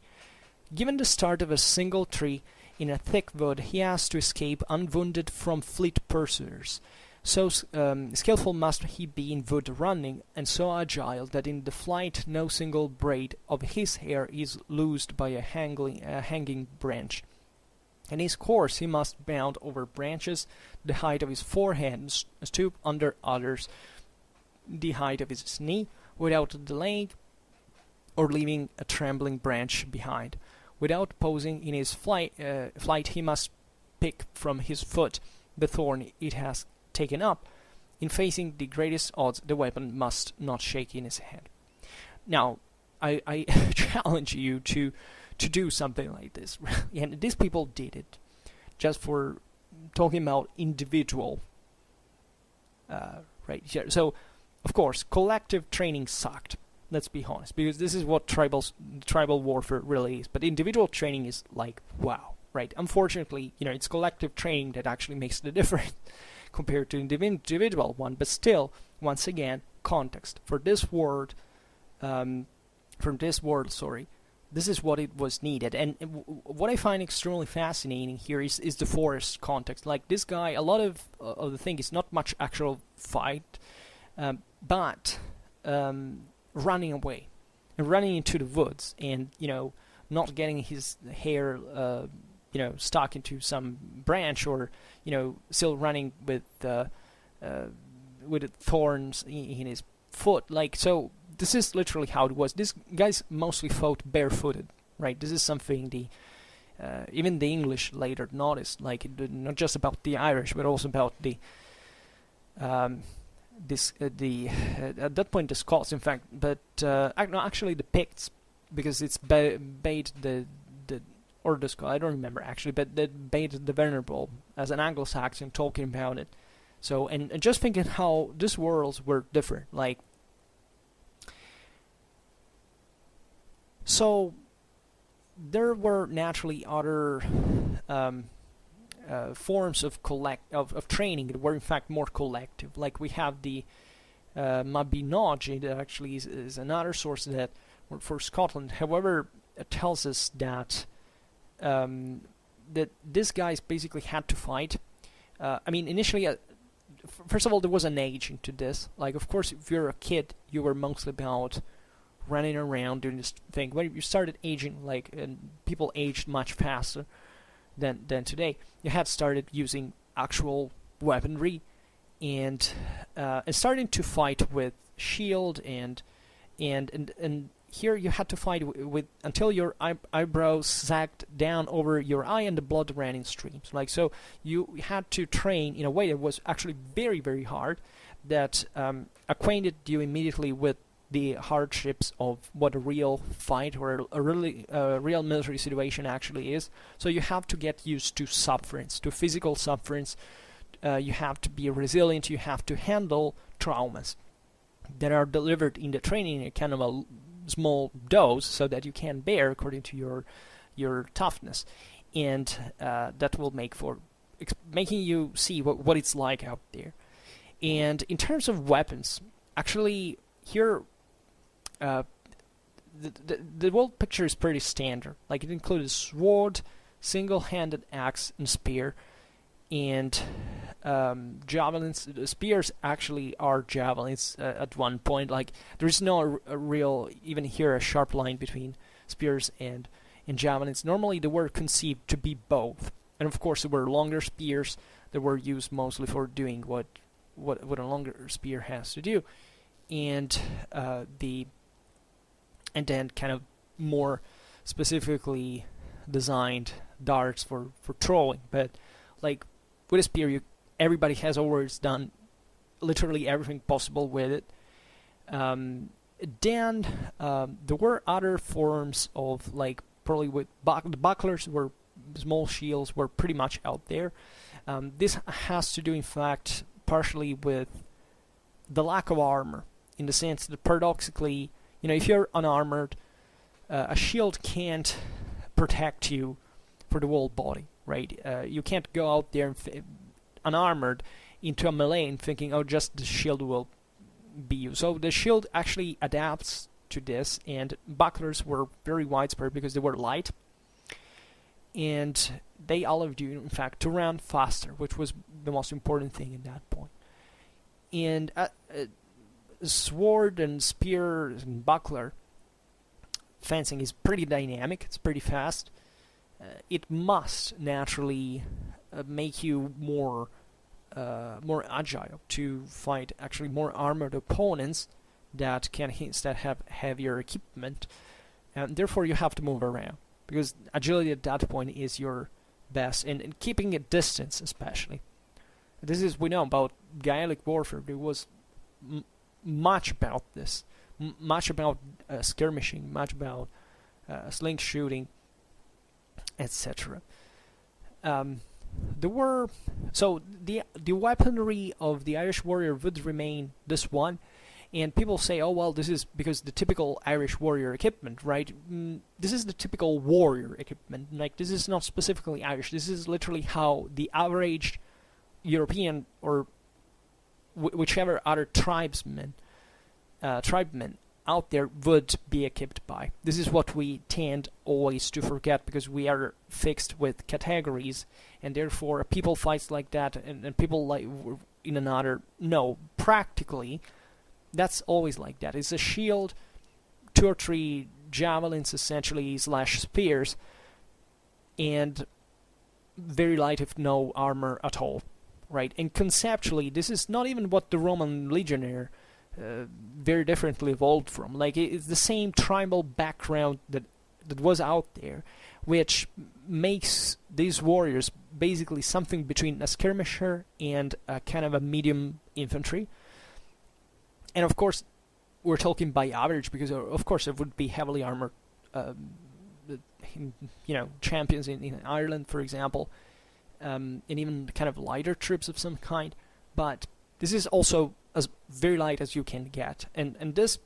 Given the start of a single tree in a thick wood, he has to escape unwounded from fleet pursuers. So skillful must he be in wood running, and so agile that in the flight no single braid of his hair is loosed by a hanging branch. In his course he must bound over branches the height of his forehead, and stoop under others the height of his knee, without delaying or leaving a trembling branch behind. Without pausing in his flight he must pick from his foot the thorn it has taken up. In facing the greatest odds, the weapon must not shake in his hand. Now, I challenge you to do something like this. And these people did it just for talking about individual, right? So, of course, collective training sucked. Let's be honest, because this is what tribal warfare really is. But individual training is like, wow, right? Unfortunately, it's collective training that actually makes the difference compared to individual one. But still, once again, context for this world, this is what it was needed. And what I find extremely fascinating here is the forest context. Like this guy, a lot of the thing is not much actual fight, but running away and running into the woods, and not getting his hair stuck into some branch, or still running with thorns in his foot. Like, so this is literally how it was. These guys mostly fought barefooted, right? This is something even the English later noticed, like not just about the Irish, but also about the this at that point the Scots, in fact, but no, actually the Picts, because it's bait the or the Scots, I don't remember actually, but they bait the Venerable as an Anglo-Saxon talking about it. So and just thinking how these worlds were different, like. So there were naturally other forms of training that were in fact more collective. Like we have the Mabinogi, that actually is another source that for Scotland. However, it tells us that that these guys basically had to fight. I mean, initially, first of all, there was an aging to this. Like, of course, if you're a kid, you were mostly about running around doing this thing. When you started aging, like, and people aged much faster than today, you had started using actual weaponry and starting to fight with shield and here you had to fight with until your eyebrows sagged down over your eye and the blood ran in streams. Like, so you had to train in a way that was actually very, very hard, that acquainted you immediately with the hardships of what a real fight or a real military situation actually is. So you have to get used to sufferance, to physical sufferance. You have to be resilient. You have to handle traumas that are delivered in the training in a kind of a small dose, so that you can bear according to your toughness, and that will make for making you see what it's like out there. And in terms of weapons, actually here. The world picture is pretty standard. Like, it included sword, single-handed axe, and spear, and javelins. Spears actually are javelins at one point. Like, there is no a real, even here, a sharp line between spears and javelins. Normally, they were conceived to be both, and of course, there were longer spears that were used mostly for doing what a longer spear has to do, and and then kind of more specifically designed darts for throwing. But like with a spear, everybody has always done literally everything possible with it. Then there were other forms of, like, probably with the bucklers, were small shields, were pretty much out there. This has to do, in fact, partially with the lack of armor, in the sense that paradoxically, if you're unarmored, a shield can't protect you for the whole body, right? You can't go out there unarmored into a melee and thinking, oh, just the shield will be you. So the shield actually adapts to this, and bucklers were very widespread because they were light, and they allowed you, in fact, to run faster, which was the most important thing at that point. And sword and spear and buckler fencing is pretty dynamic. It's pretty fast. It must naturally make you more agile to fight actually more armored opponents that have heavier equipment, and therefore you have to move around, because agility at that point is your best, and keeping a distance especially. This is, we know about Gaelic warfare. There was much about this, much about skirmishing, much about sling shooting, etc. There were, so the weaponry of the Irish warrior would remain this one, and people say, oh well, this is because the typical Irish warrior equipment, right? This is the typical warrior equipment. Like, this is not specifically Irish. This is literally how the average European or whichever other tribemen out there would be equipped by. This is what we tend always to forget, because we are fixed with categories, and therefore people fights like that and people like in another. No, practically that's always like that. It's a shield, 2 or 3 javelins essentially / spears, and very light if no armor at all, right? And conceptually, this is not even what the Roman legionnaire very differently evolved from. Like, it's the same tribal background that was out there, which makes these warriors basically something between a skirmisher and a kind of a medium infantry. And of course, we're talking by average because, of course, it would be heavily armored, champions in Ireland, for example, and even kind of lighter troops of some kind. But this is also as very light as you can get, and this,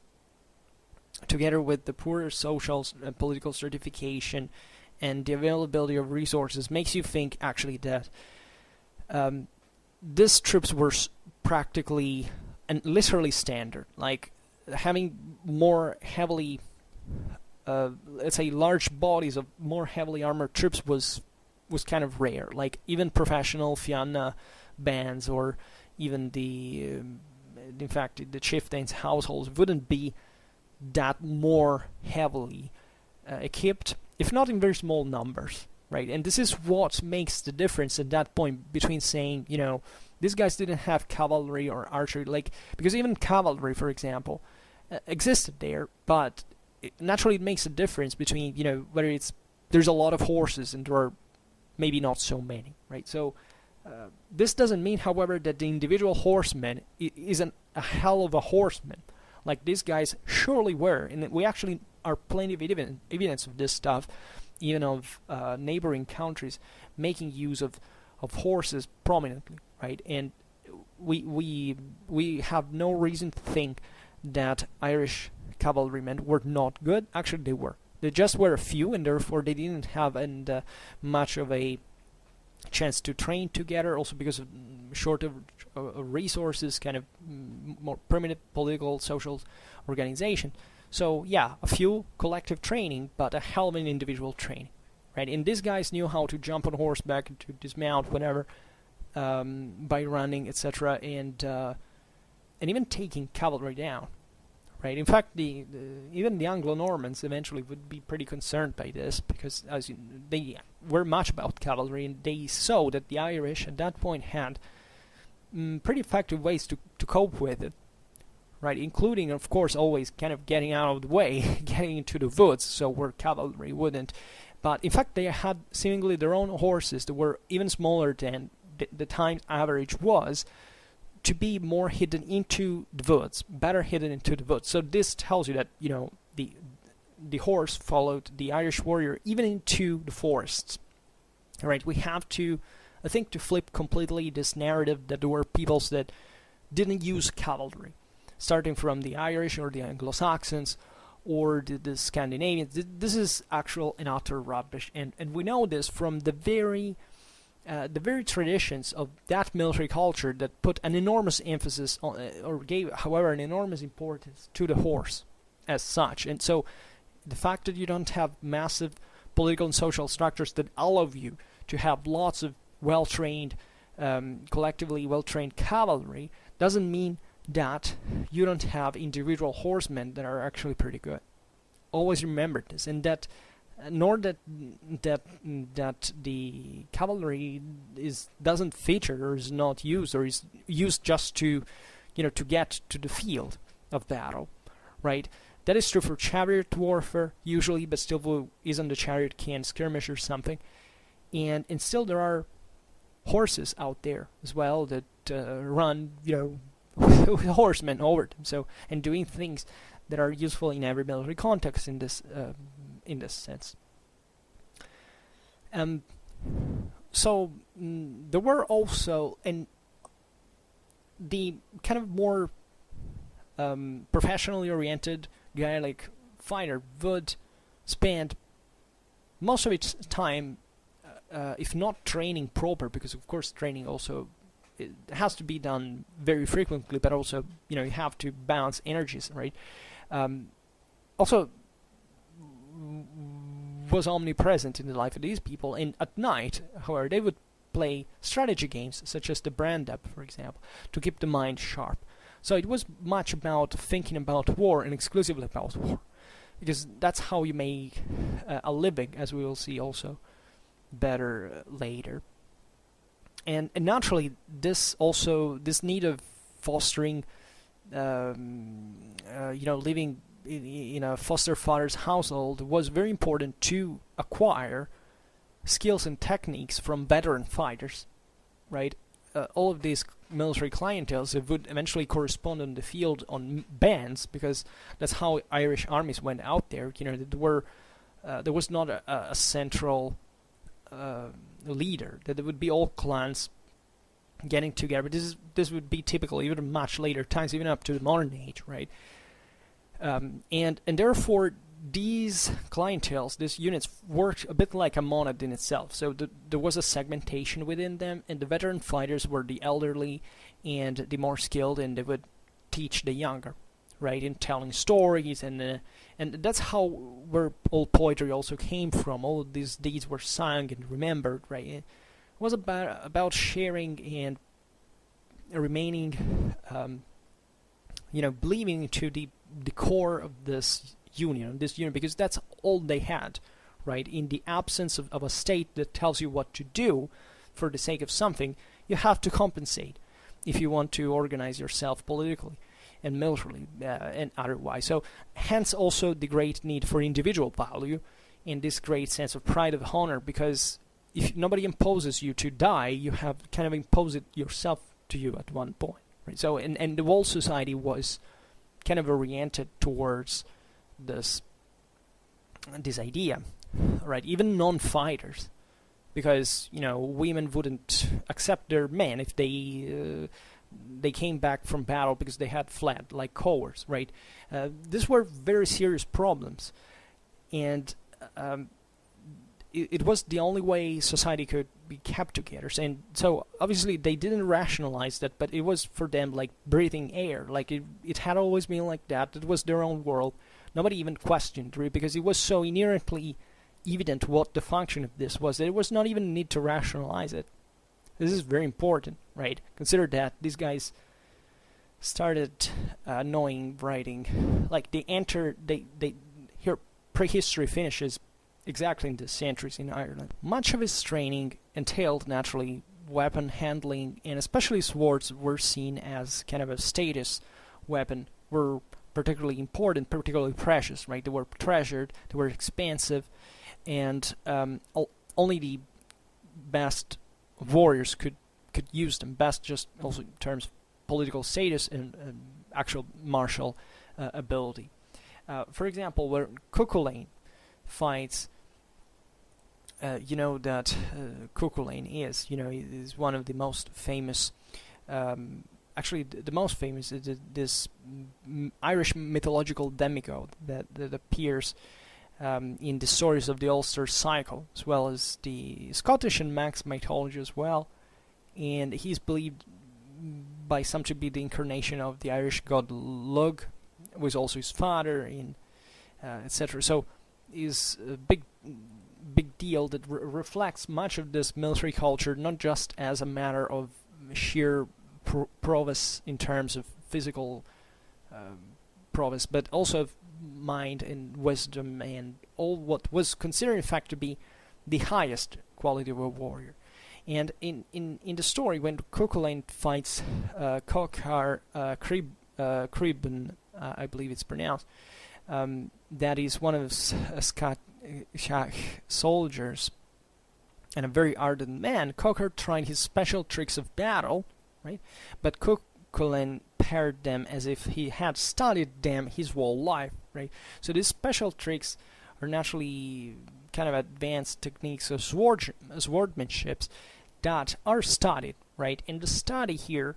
together with the poor social and political certification and the availability of resources, makes you think actually that these troops were practically and literally standard. Like having more heavily, let's say, large bodies of more heavily armored troops was kind of rare. Like even professional Fianna bands, or even in fact, the chieftains' households wouldn't be that more heavily equipped, if not in very small numbers, right? And this is what makes the difference at that point between saying, these guys didn't have cavalry or archery, because even cavalry, for example, existed there, but naturally it makes a difference between, whether there's a lot of horses and there are maybe not so many, right? So this doesn't mean, however, that the individual horseman isn't a hell of a horseman. Like these guys surely were, and we actually are plenty of evidence of this stuff, even of neighboring countries making use of horses prominently, right? And we have no reason to think that Irish cavalrymen were not good. Actually, they were. They just were a few, and therefore they didn't have much of a chance to train together, also because of shortage of resources, kind of more primitive political, social organization. So yeah, a few collective training, but a hell of an individual training, right? And these guys knew how to jump on horseback, to dismount whenever, by running, etc., and even taking cavalry down, right? In fact, even the Anglo-Normans eventually would be pretty concerned by this, because they were much about cavalry, and they saw that the Irish at that point had pretty effective ways to cope with it, right? Including, of course, always kind of getting out of the way, getting into the woods, so where cavalry wouldn't. But in fact, they had seemingly their own horses that were even smaller than the time average was, to be more hidden into the woods, better hidden into the woods. So this tells you that, the horse followed the Irish warrior even into the forests. All right, we have to, I think, to flip completely this narrative that there were peoples that didn't use cavalry, starting from the Irish or the Anglo-Saxons or the Scandinavians. This is actual and utter rubbish, and we know this from the very traditions of that military culture that put an enormous emphasis on, or gave, however, an enormous importance to the horse as such. And so the fact that you don't have massive political and social structures that allow you to have lots of well-trained, collectively well-trained cavalry doesn't mean that you don't have individual horsemen that are actually pretty good. Always remember this, and that nor that the cavalry doesn't feature or is not used, or is used just to get to the field of battle, right? That is true for chariot warfare usually, but still isn't the chariot can skirmish or something, and still there are horses out there as well that run with horsemen over them, so, and doing things that are useful in every military context in this sense. So there were also, and the kind of more professionally oriented Gaelic fighter would spend most of its time, if not training proper, because of course training also it has to be done very frequently, but also you have to balance energies, right? Also was omnipresent in the life of these people, and at night, however, they would play strategy games such as the Brand-Up, for example, to keep the mind sharp. So it was much about thinking about war, and exclusively about war, because that's how you make a living, as we will see also better later. And naturally, this need of fostering, living in a foster father's household was very important to acquire skills and techniques from veteran fighters, right? All of these military clienteles, it would eventually correspond on the field on bands, because that's how Irish armies went out there. There was not a central leader. That there would be all clans getting together. But this would be typical even much later times, even up to the modern age, right? And therefore these clienteles, these units, worked a bit like a monad in itself. So there was a segmentation within them, and the veteran fighters were the elderly and the more skilled, and they would teach the younger, right, in telling stories, and that's where old poetry also came from. All of these deeds were sung and remembered, right? It was about sharing and remaining, believing to the core of this union, because that's all they had, right? In the absence of a state that tells you what to do for the sake of something, you have to compensate if you want to organize yourself politically and militarily and otherwise. So hence also the great need for individual value and this great sense of pride of honor, because if nobody imposes you to die, you have kind of imposed it yourself to you at one point, right? So and the whole society was kind of oriented towards this idea, right? Even non-fighters, because women wouldn't accept their men if they came back from battle because they had fled, like cowards, right? These were very serious problems, and it was the only way society could be kept together. And so obviously they didn't rationalize that, but it was for them like breathing air. Like it had always been like that. It was their own world. Nobody even questioned it, because it was so inherently evident what the function of this was that it was not even a need to rationalize it. This is very important, right? Consider that these guys started knowing writing, like here prehistory finishes exactly in the centuries in Ireland. Much of his training entailed naturally weapon handling, and especially swords were seen as kind of a status weapon, were particularly important, particularly precious, right? They were treasured, they were expensive, and only the best warriors could use them. Best just also in terms of political status and actual martial ability. For example, where Cuchulainn fights, that Cuchulainn is one of the most famous, actually the most famous is this Irish mythological demigod that appears in the stories of the Ulster cycle, as well as the Scottish and Manx mythology as well, and he's believed by some to be the incarnation of the Irish god Lug, who is also his father, and etc. So is a big deal that reflects much of this military culture, not just as a matter of sheer prowess in terms of physical prowess, but also of mind and wisdom and all what was considered in fact to be the highest quality of a warrior. And in the story, when Cuchulainn fights Cochar Creban, I believe it's pronounced, that is one of Scottish soldiers and a very ardent man. Cochar tried his special tricks of battle, right? But Cuchulainn paired them as if he had studied them his whole life, right? So these special tricks are naturally kind of advanced techniques of swordmanship that are studied, right? And the study here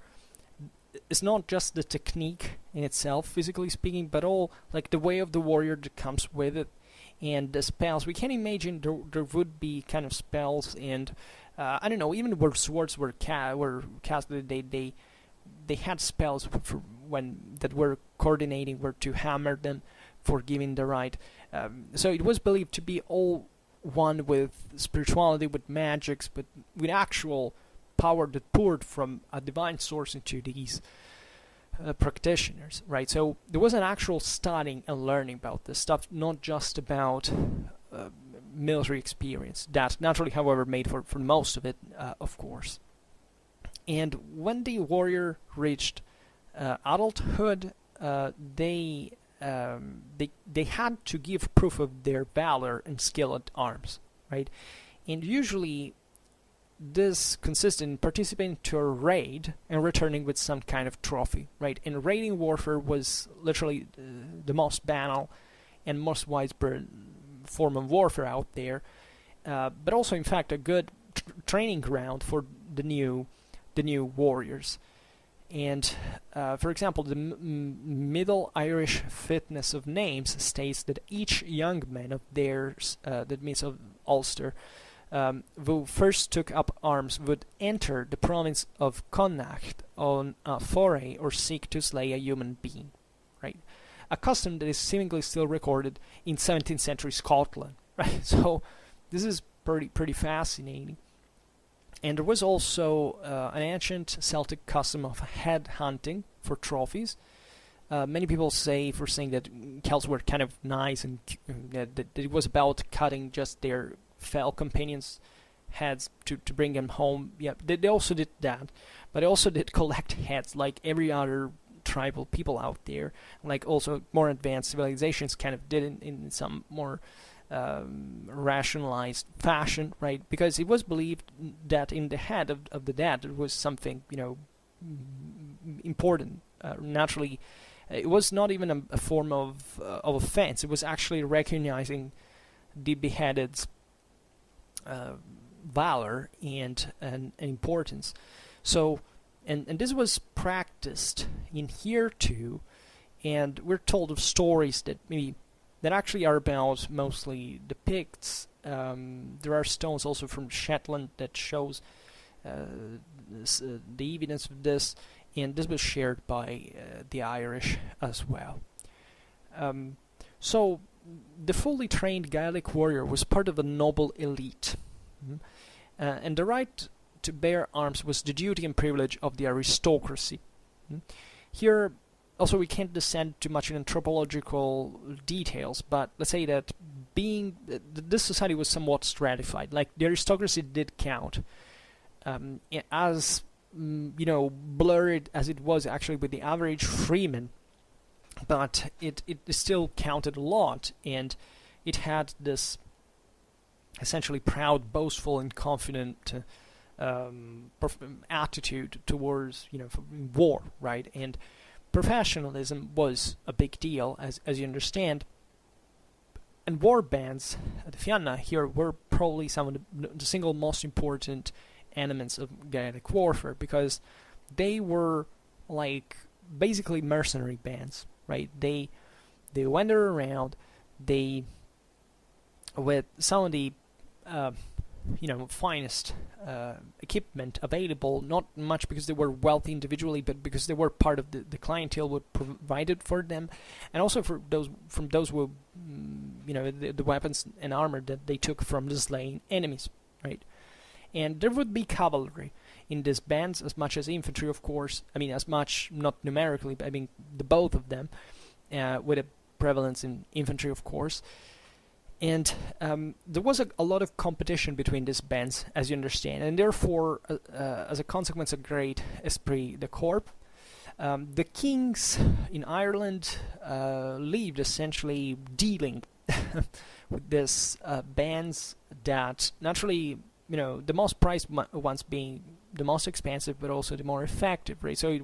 is not just the technique in itself, physically speaking, but all like the way of the warrior that comes with it, and the spells. We can imagine there would be kind of spells, and I don't know, even where swords were cast, they had spells for that were coordinating where to hammer them for giving the right. So it was believed to be all one with spirituality, with magics, but with actual power that poured from a divine source into these practitioners, right? So there was an actual studying and learning about this stuff, not just about military experience. That naturally, however, made for most of it, of course. And when the warrior reached adulthood, they had to give proof of their valor and skill at arms, right? And usually this consisted in participating to a raid and returning with some kind of trophy, right? And raiding warfare was literally the most banal and most widespread form of warfare out there, but also in fact a good training ground for the new warriors. And for example, the Middle Irish Fitness of Names states that each young man of theirs, that means of Ulster, who first took up arms would enter the province of Connacht on a foray or seek to slay a human being, right? A custom that is seemingly still recorded in 17th century Scotland, right? So this is pretty fascinating. And there was also an ancient Celtic custom of head hunting for trophies. Many people say that Celts were kind of nice and that it was about cutting just their fell companions' heads to bring them home. Yeah, they also did that, but they also did collect heads like every other tribal people out there. Like also more advanced civilizations kind of did in some more rationalized fashion, right? Because it was believed that in the head of the dead there was something, important. Naturally, it was not even a form of offense. It was actually recognizing the beheaded's valor and importance. So, and this was practiced in here too, and we're told of stories that actually are about mostly the Picts. There are stones also from Shetland that shows the evidence of this, and this was shared by the Irish as well. So the fully trained Gaelic warrior was part of a noble elite, and the right to bear arms was the duty and privilege of the aristocracy. Here also, we can't descend too much in anthropological details, but let's say that this society was somewhat stratified. Like the aristocracy did count, as blurred as it was actually with the average freeman, but it still counted a lot, and it had this essentially proud, boastful, and confident attitude towards war, right? And professionalism was a big deal, as you understand. And war bands at the Fianna here were probably some of the single most important elements of Gaelic warfare, because they were like basically mercenary bands, right? They wander around, with some of the finest equipment available, not much because they were wealthy individually, but because they were part of the clientele would provided for them, and also for those who the weapons and armor that they took from the slain enemies, right? And there would be cavalry in these bands as much as infantry, of course. As much, not numerically, but the both of them, with a prevalence in infantry, of course. And there was a lot of competition between these bands, as you understand, and therefore, as a consequence, a great esprit de corps. The kings in Ireland lived essentially dealing with these bands that naturally, the most prized ones being the most expensive, but also the more effective, right? So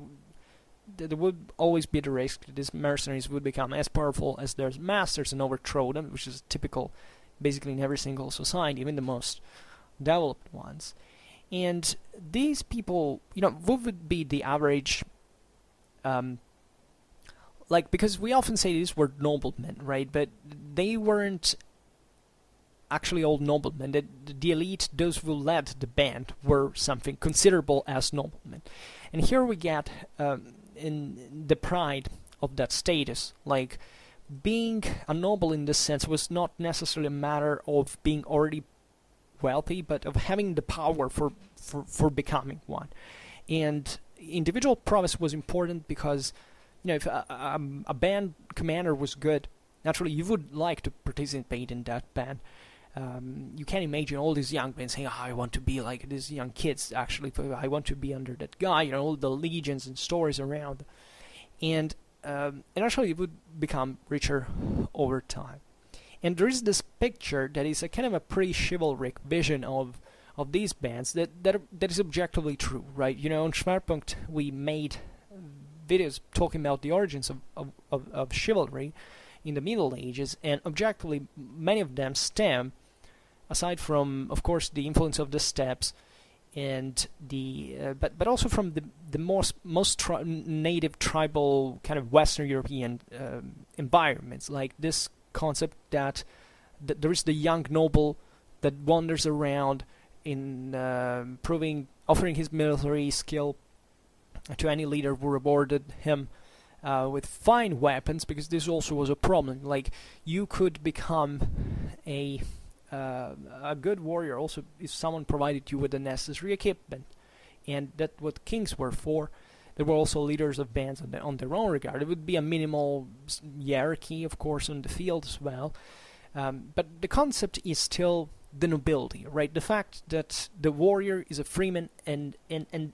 there would always be the risk that these mercenaries would become as powerful as their masters and overthrow them, which is typical basically in every single society, even the most developed ones. And these people, what would be the average, because we often say these were noblemen, right? But they weren't actually all noblemen. The elite, those who led the band, were something considerable as noblemen. And here we get in the pride of that status. Like, being a noble in this sense was not necessarily a matter of being already wealthy, but of having the power for becoming one. And individual prowess was important because, if a band commander was good, naturally you would like to participate in that band. You can imagine all these young men saying, I want to be like these young kids, actually. I want to be under that guy, all the legends and stories around. And actually it would become richer over time. And there is this picture that is a kind of a pretty chivalric vision of of these bands, that is objectively true, right? You know, in Schwerpunkt we made videos talking about the origins of chivalry in the Middle Ages, and objectively many of them stem, aside from, of course, the influence of the steppes, and but also from the most native tribal kind of Western European environments, like this concept that there is the young noble that wanders around in offering his military skill to any leader who rewarded him with fine weapons, because this also was a problem. Like, you could become a good warrior also if someone provided you with the necessary equipment, and that's what kings were for. There were also leaders of bands on their own regard. It would be a minimal hierarchy, of course, on the field as well. But the concept is still the nobility, right? The fact that the warrior is a freeman, and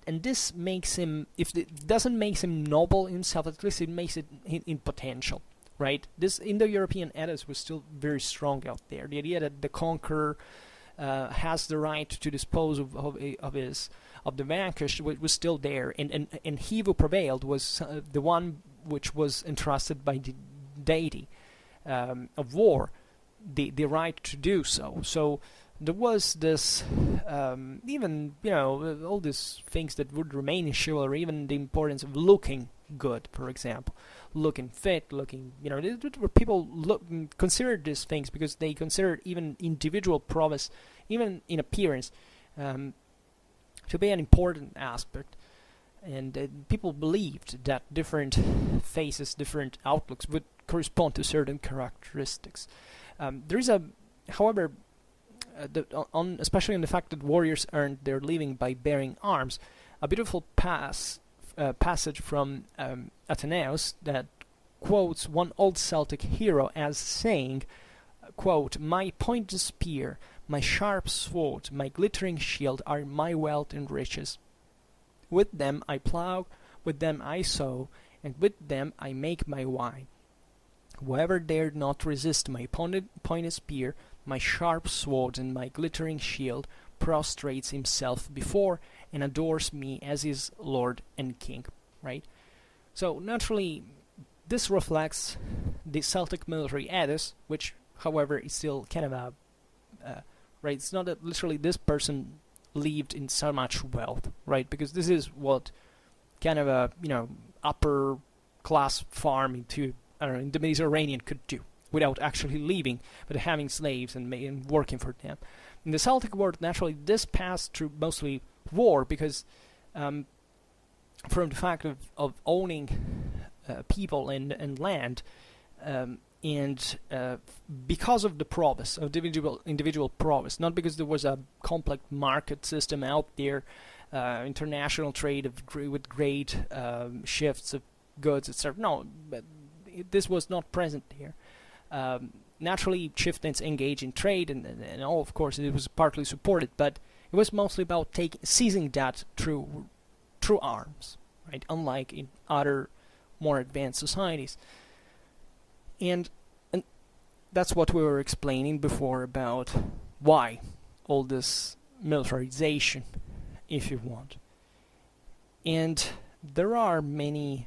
this makes him, if it doesn't make him noble himself, at least it makes it in potential, right? This Indo-European ethos was still very strong out there. The idea that the conqueror has the right to dispose of the vanquished was still there, and he who prevailed was the one which was entrusted by the deity of war the right to do so. So there was this, even, you know, all these things that would remain in chivalry, even the importance of looking good, for example, looking fit, looking, you know, where people considered these things because they considered even individual prowess, even in appearance, to be an important aspect. And people believed that different faces, different outlooks would correspond to certain characteristics. There is however, especially on the fact that warriors earned their living by bearing arms, a beautiful passage from Athenaeus that quotes one old Celtic hero as saying, quote, "My pointed spear, my sharp sword, my glittering shield are my wealth and riches. With them I plough, with them I sow, and with them I make my wine. Whoever dared not resist my pointed spear, my sharp sword, and my glittering shield, prostrates himself before and adores me as his lord and king." Right? So naturally, this reflects the Celtic military ethos, which, however, is still kind of a right. It's not that literally this person lived in so much wealth, right? Because this is what kind of a, you know, upper class farm in the Mediterranean could do without actually leaving, but having slaves and working for them. In the Celtic world, naturally, this passed through mostly war, because from the fact of owning people and land, and because of the prowess, of individual prowess, not because there was a complex market system out there, international trade with great shifts of goods, etc. No, but this was not present here. Naturally, chieftains engaged in trade, and all, of course, it was partly supported, but it was mostly about seizing that through arms, right? Unlike in other more advanced societies. And that's what we were explaining before about why all this militarization, if you want. And there are many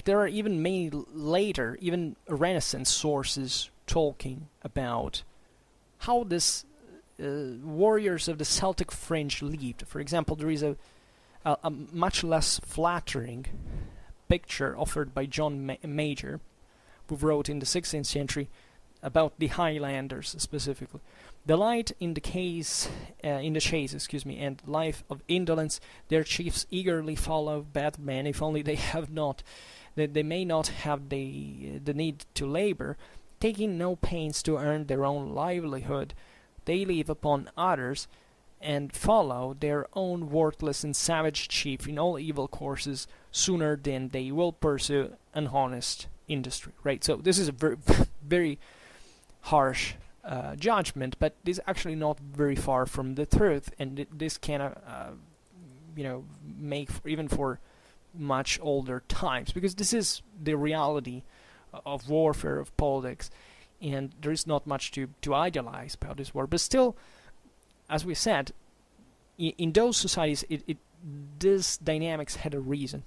there are even many later, even Renaissance sources talking about how this warriors of the Celtic fringe lived. For example, there is a much less flattering picture offered by John Major, who wrote in the 16th century about the Highlanders specifically. Delight in the chase, and life of indolence, their chiefs eagerly follow bad men, if only they may not have the need to labor, taking no pains to earn their own livelihood. They live upon others, and follow their own worthless and savage chief in all evil courses sooner than they will pursue an honest industry. Right. So this is a very, very harsh judgment, but this is actually not very far from the truth, and this can, make even for much older times, because this is the reality of warfare, of politics, and there is not much to idealize about this war. But still, as we said, in those societies, this dynamics had a reason,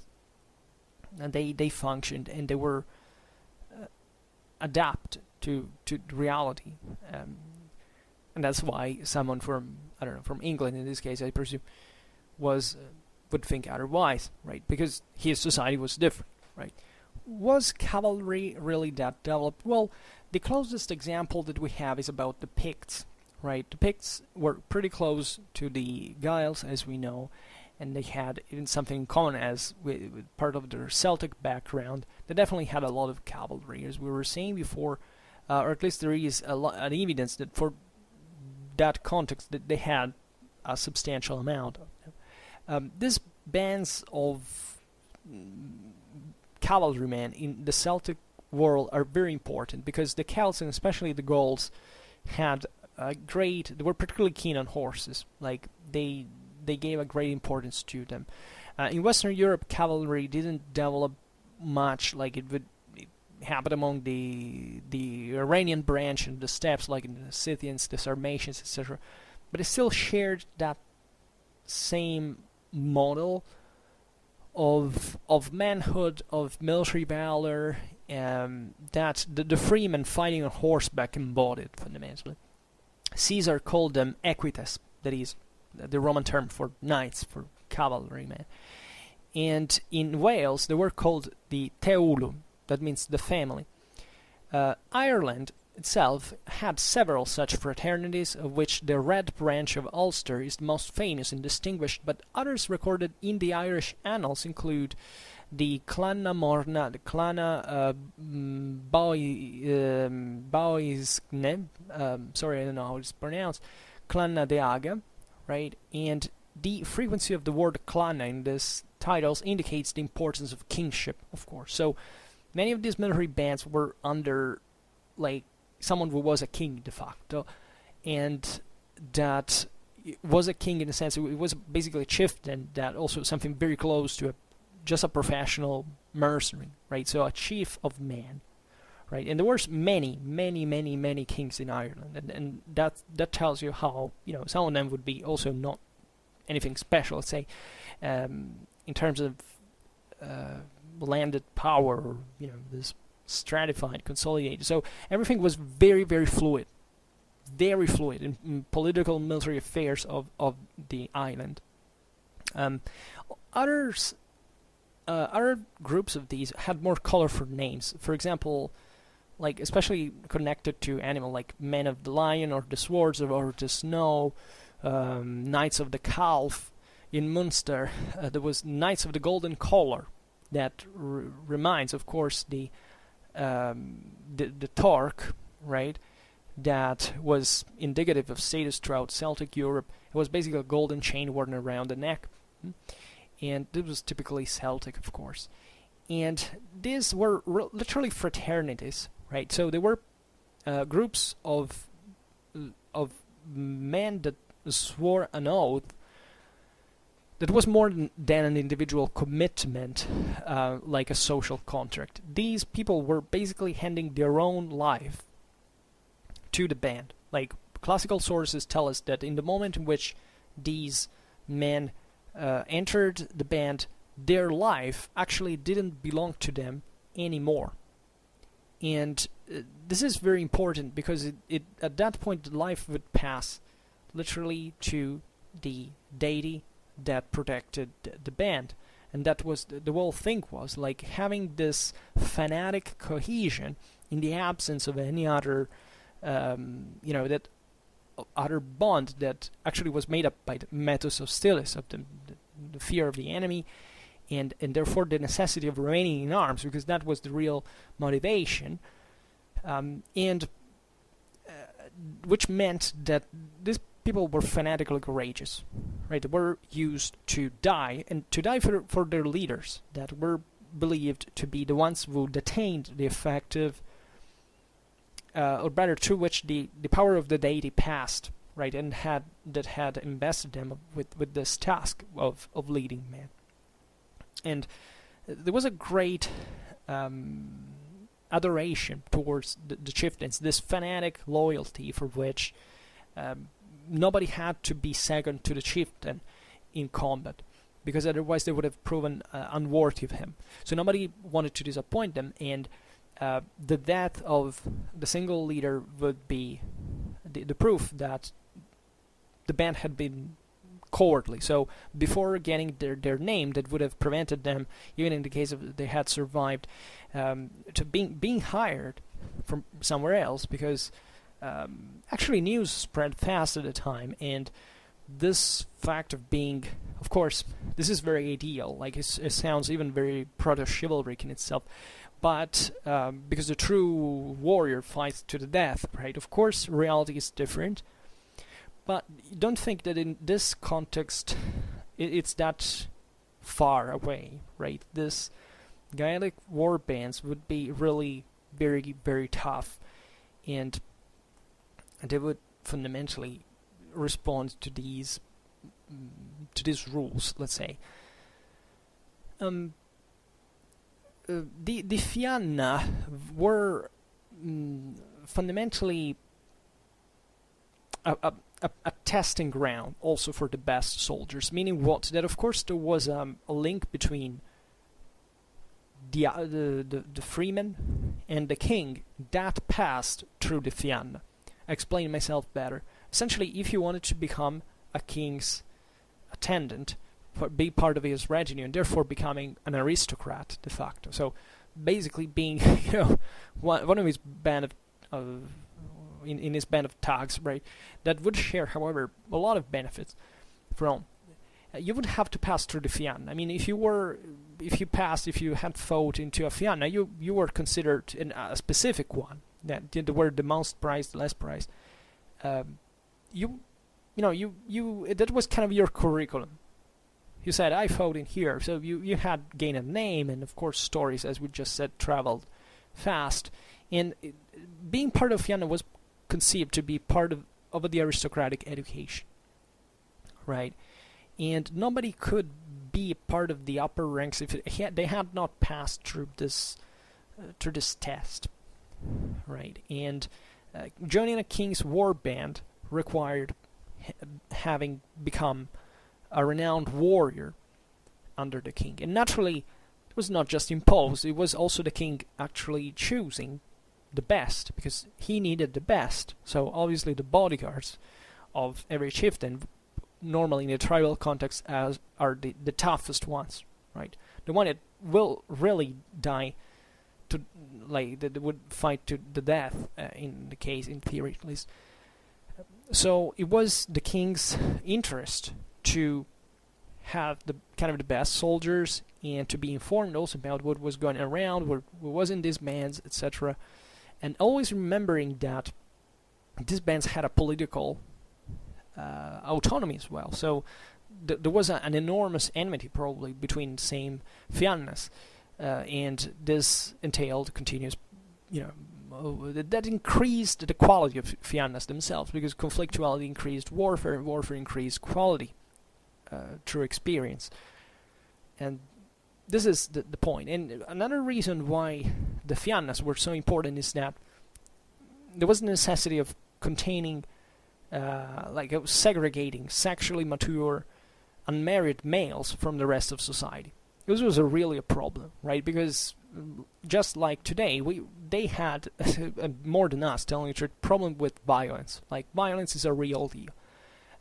and they functioned, and they were adapted to reality, and that's why someone from, I don't know, from England in this case, I presume, would think otherwise, right? Because his society was different, right? Was cavalry really that developed? Well, the closest example that we have is about the Picts, right? The Picts were pretty close to the Guiles, as we know, and they had even something in common as with part of their Celtic background. They definitely had a lot of cavalry, as we were saying before, or at least there is an evidence that for that context that they had a substantial amount of them. These bands of cavalrymen in the Celtic world are very important because the Celts, and especially the Gauls, had they were particularly keen on horses. Like they gave a great importance to them. In Western Europe, cavalry didn't develop much like it happened among the Iranian branch and the steppes, like in the Scythians, the Sarmatians, etc. But it still shared that same model of manhood, of military valor, that the freemen fighting on horseback embodied fundamentally. Caesar called them equites, that is the Roman term for knights, for cavalrymen. And in Wales, they were called the teulu, that means the family. Ireland itself had several such fraternities, of which the Red Branch of Ulster is the most famous and distinguished, but others recorded in the Irish annals include the Clanna Morna, the Clanna Boisgne, sorry, I don't know how it's pronounced, Clanna Deaga, right? And the frequency of the word Clanna in these titles indicates the importance of kingship, of course. So many of these military bands were under, like, someone who was a king de facto, and that was a king in the sense it was basically a chieftain, that also something very close to just a professional mercenary, right? So a chief of men, right? And there were many kings in Ireland, and that tells you how, you know, some of them would be also not anything special, let's say, in terms of landed power, or, you know, this stratified, consolidated. So everything was very fluid in political military affairs of the island. Other groups of these had more colorful names. For example, like especially connected to animal, like Men of the Lion or the Swords or the Snow, Knights of the Calf. In Munster, there was Knights of the Golden Collar. That reminds, of course, the torque, right? That was indicative of status throughout Celtic Europe. It was basically a golden chain worn around the neck, and this was typically Celtic, of course. And these were literally fraternities, right? So they were groups of men that swore an oath that was more than an individual commitment, like a social contract. These people were basically handing their own life to the band. Like, classical sources tell us that in the moment in which these men entered the band, their life actually didn't belong to them anymore. And this is very important because it at that point the life would pass literally to the deity that protected the band. And that was the whole thing, was like having this fanatic cohesion in the absence of any other that other bond that actually was made up by the metus hostilis, of the fear of the enemy, and therefore the necessity of remaining in arms, because that was the real motivation, which meant that these people were fanatically courageous, right? They were used to die, and to die for their leaders that were believed to be the ones who detained the effective, or better, through which the power of the deity passed, right, and had invested them with this task of leading men. And there was a great adoration towards the chieftains, this fanatic loyalty for which nobody had to be second to the chieftain in combat, because otherwise they would have proven unworthy of him. So nobody wanted to disappoint them, and the death of the single leader would be the proof that the band had been cowardly. So before getting their name, that would have prevented them, even in the case of they had survived, to being hired from somewhere else, because actually news spread fast at the time, and this fact of being, of course, this is very ideal, like it sounds even very proto-chivalric in itself, but because the true warrior fights to the death, right? Of course, reality is different, but don't think that in this context it's that far away, right? This Gaelic war bands would be really very, very tough, and they would fundamentally respond to these rules, let's say. The Fianna were fundamentally a testing ground also for the best soldiers, meaning what? That of course there was a link between the freeman and the king that passed through the Fianna. Explain myself better. Essentially, if you wanted to become a king's attendant, be part of his retinue, and therefore becoming an aristocrat de facto. So basically being, one of his band of in his band of thugs, right? That would share, however, a lot of benefits from. You would have to pass through the Fianna. I mean, if you had fought into a Fianna, you were considered a specific one. That were the most prized, the less prized. That was kind of your curriculum. You said, I fought in here, so you had gained a name, and of course stories, as we just said, traveled fast. And being part of Fianna was conceived to be part of the aristocratic education, right? And nobody could be part of the upper ranks if they had not passed through this test, right? And joining a king's war band required having become a renowned warrior under the king. And naturally, it was not just imposed, it was also the king actually choosing the best, because he needed the best. So obviously the bodyguards of every chieftain, normally in a tribal context, are the toughest ones, right? The one that will really die that would fight to the death, in theory at least. So it was the king's interest to have the best soldiers, and to be informed also about what was going around, what was in these bands, etc. And always remembering that these bands had a political autonomy as well. So there was an enormous enmity probably between the same Fiannas, and this entailed continuous, that increased the quality of Fiannas themselves, because conflictuality increased warfare, and warfare increased quality through experience. And this is the point. And another reason why the Fiannas were so important is that there was a necessity of containing, segregating sexually mature, unmarried males from the rest of society. This was really a problem, right? Because just like today, they had, more than us, telling the truth, problem with violence. Like, violence is a real deal.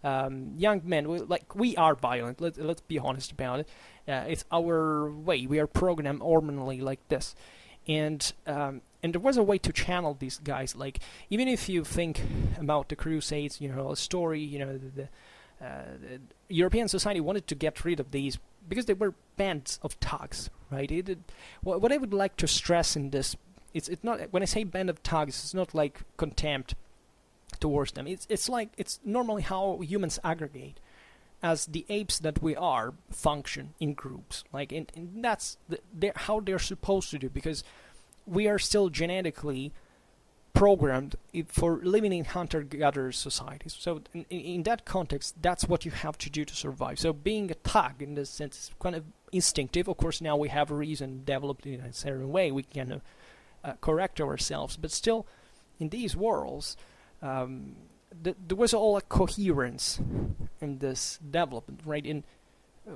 Young men, we are violent. Let's be honest about it. It's our way. We are programmed hormonally like this, and there was a way to channel these guys. Like, even if you think about the Crusades, a story, the European society wanted to get rid of these because they were bands of thugs, right? What I would like to stress in this, it's not, when I say band of thugs, it's not like contempt towards them. It's normally how humans aggregate, as the apes that we are function in groups. Like, and that's how they're supposed to do, because we are still genetically programmed for living in hunter-gatherer societies. So in that context, that's what you have to do to survive. So being a thug, in this sense, is kind of instinctive. Of course, now we have a reason developed in a certain way. We can correct ourselves, but still, in these worlds, there was all a coherence in this development, right? In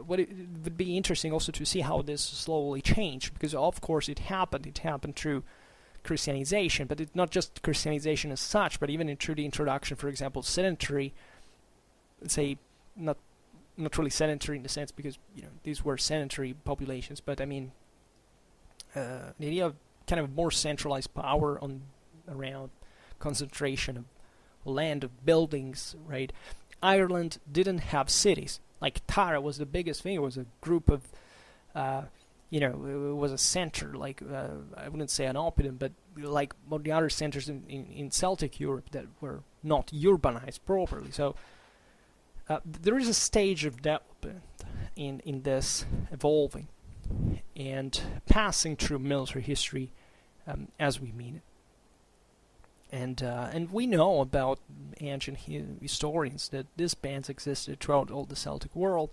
what it would be interesting also to see how this slowly changed, because of course it happened through Christianization, but it's not just Christianization as such, but even through the introduction, for example, sedentary, say, not really sedentary in the sense because these were sedentary populations, but I mean the idea of kind of more centralized power around concentration of land, of buildings, right? Ireland didn't have cities. Like Tara was the biggest thing. It was a group of, it was a center. Like I wouldn't say an oppidum, but like all the other centers in Celtic Europe that were not urbanized properly. So there is a stage of development in this evolving and passing through military history as we mean it. And we know about ancient historians that these bands existed throughout all the Celtic world.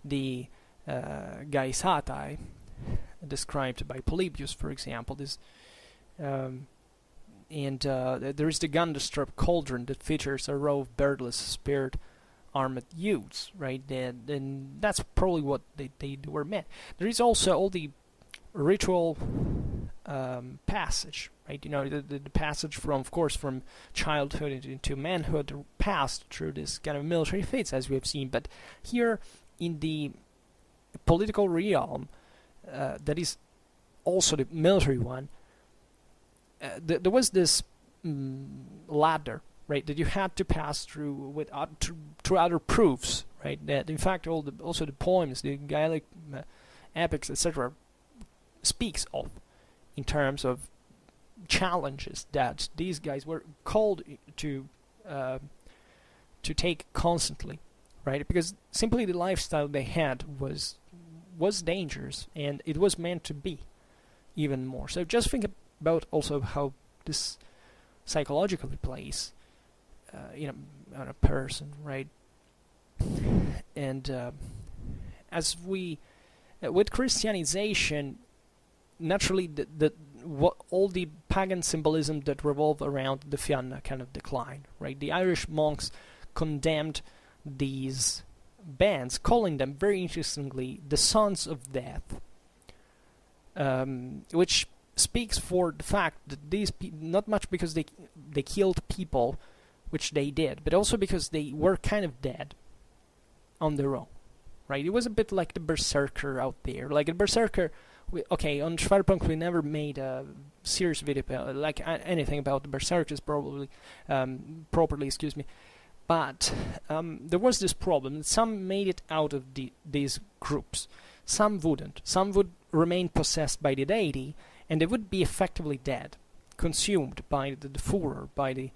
The Gaisatae, described by Polybius, for example, there is the Gundestrup cauldron that features a row of beardless, speared, armed youths, right? And that's probably what they were meant. There is also all the ritual passage, right? The passage from childhood into manhood passed through this kind of military feats, as we have seen. But here in the political realm, that is also the military one, there was this ladder, right, that you had to pass through through other proofs, right? That in fact also the poems, the Gaelic epics, etc., speaks of in terms of challenges that these guys were called to take constantly, right? Because simply the lifestyle they had was dangerous, and it was meant to be even more. So just think about also how this psychologically plays on a person, right? And as we with Christianization, naturally all the pagan symbolism that revolved around the Fianna kind of declined, right? The Irish monks condemned these bands, calling them, very interestingly, the Sons of Death, which speaks for the fact that these not much because they killed people, which they did, but also because they were kind of dead on their own, right? It was a bit like the Berserker out there. Like a Berserker, on Schwerpunkt we never made a serious video like anything about the Berserkers properly, excuse me. But there was this problem. Some made it out of these groups. Some wouldn't. Some would remain possessed by the deity, and they would be effectively dead, consumed by the Führer, by the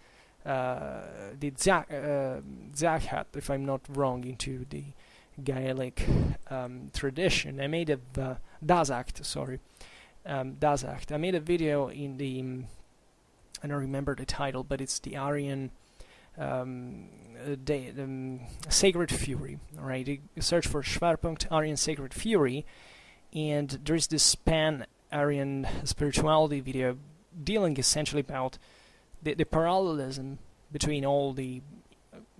Zahat, if I'm not wrong, into the Gaelic tradition. I made a Dazacht, sorry, Dazacht. I made a video in the I don't remember the title, but it's the Aryan Sacred Fury. Right, you search for Schwerpunkt Aryan Sacred Fury, and there's this pan-Aryan spirituality video dealing essentially about the parallelism between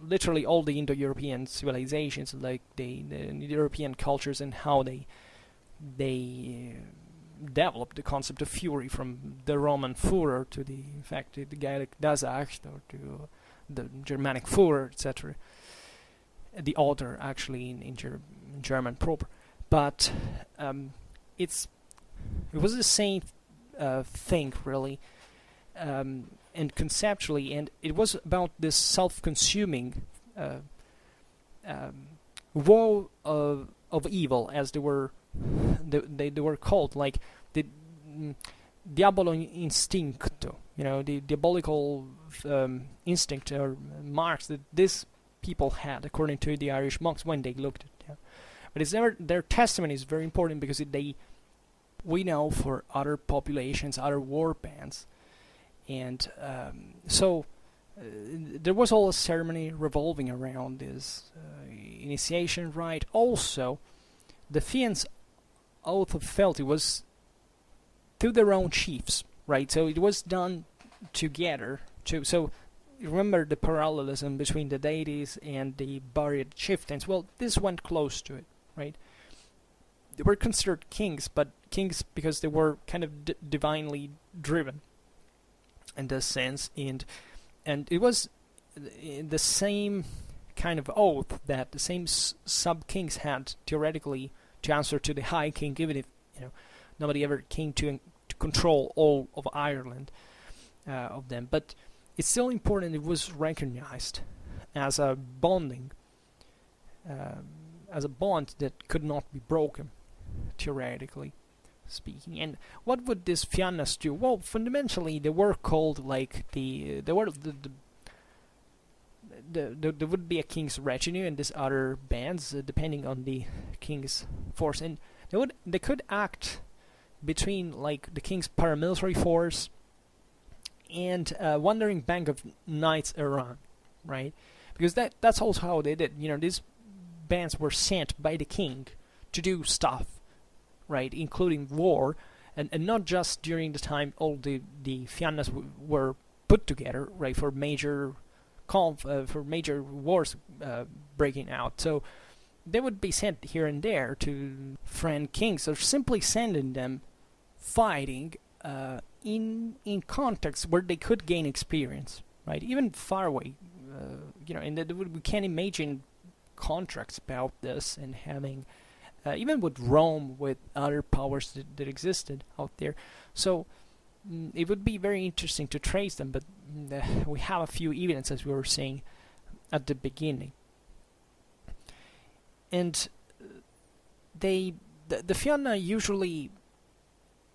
literally all the Indo-European civilizations, like the European cultures, and how they developed the concept of fury from the Roman Führer to the Gaelic Dazacht, or to the Germanic Führer, etc. The Oder, actually, in German proper. But it was the same thing, really. And conceptually, and it was about this self-consuming woe of evil, as they were called, like the diabolo instincto, the diabolical instinct or marks that these people had, according to the Irish monks when they looked at them. But their testimony is very important, because we know for other populations, other war bands. And so there was all a ceremony revolving around this initiation rite. Also, the Fiann's oath of fealty was to their own chiefs, right? So it was done together. So remember the parallelism between the deities and the buried chieftains. Well, this went close to it, right? They were considered kings, but kings because they were kind of divinely driven in this sense, and it was the same kind of oath that the same sub-kings had theoretically to answer to the High King, even if nobody ever came to control all of Ireland of them. But it's still important. It was recognized as a bonding, as a bond that could not be broken, theoretically speaking. And what would these Fiannas do? Well, fundamentally, they were called like there would be a king's retinue and these other bands, depending on the king's force, and they could act between like the king's paramilitary force and a wandering band of knights around, right? Because that's also how they did. These bands were sent by the king to do stuff, right, including war, and not just during the time all the Fiannas were put together, right, for major wars breaking out. So they would be sent here and there to friend kings, or simply sending them fighting in contexts where they could gain experience, right? Even far away, and we can imagine contracts about this, and having even with Rome, with other powers that existed out there. So it would be very interesting to trace them, but we have a few evidence, as we were saying at the beginning. And the Fianna usually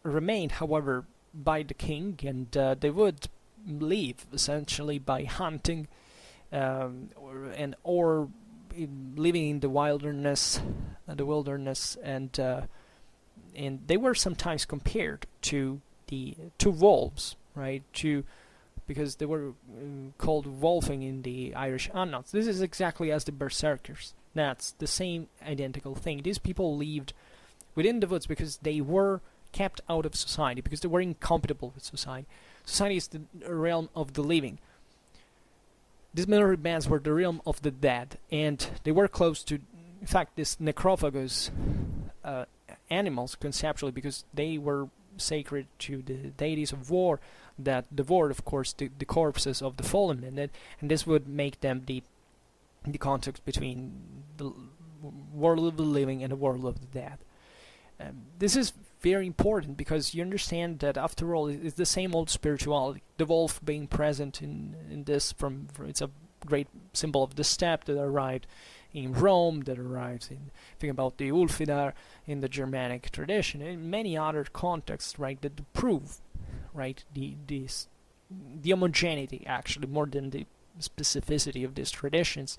remained, however, by the king, and they would live essentially by hunting or living in the wilderness, and they were sometimes compared to wolves, right? Because they were called wolfing in the Irish annals. This is exactly as the berserkers. That's the same identical thing. These people lived within the woods because they were kept out of society, because they were incompatible with society. Society is the realm of the living. These military bands were the realm of the dead, and they were close to, in fact, this necrophagous animals conceptually, because they were sacred to the deities of war that devoured, of course, the corpses of the fallen men, and this would make them the context between the world of the living and the world of the dead. This is very important because you understand that, after all, it's the same old spirituality. The wolf being present in this, from it's a great symbol of the steppe that arrived in Rome, that arrives in, think about the Ulfidar in the Germanic tradition, and many other contexts, right, that prove, right, the homogeneity, actually, more than the specificity of these traditions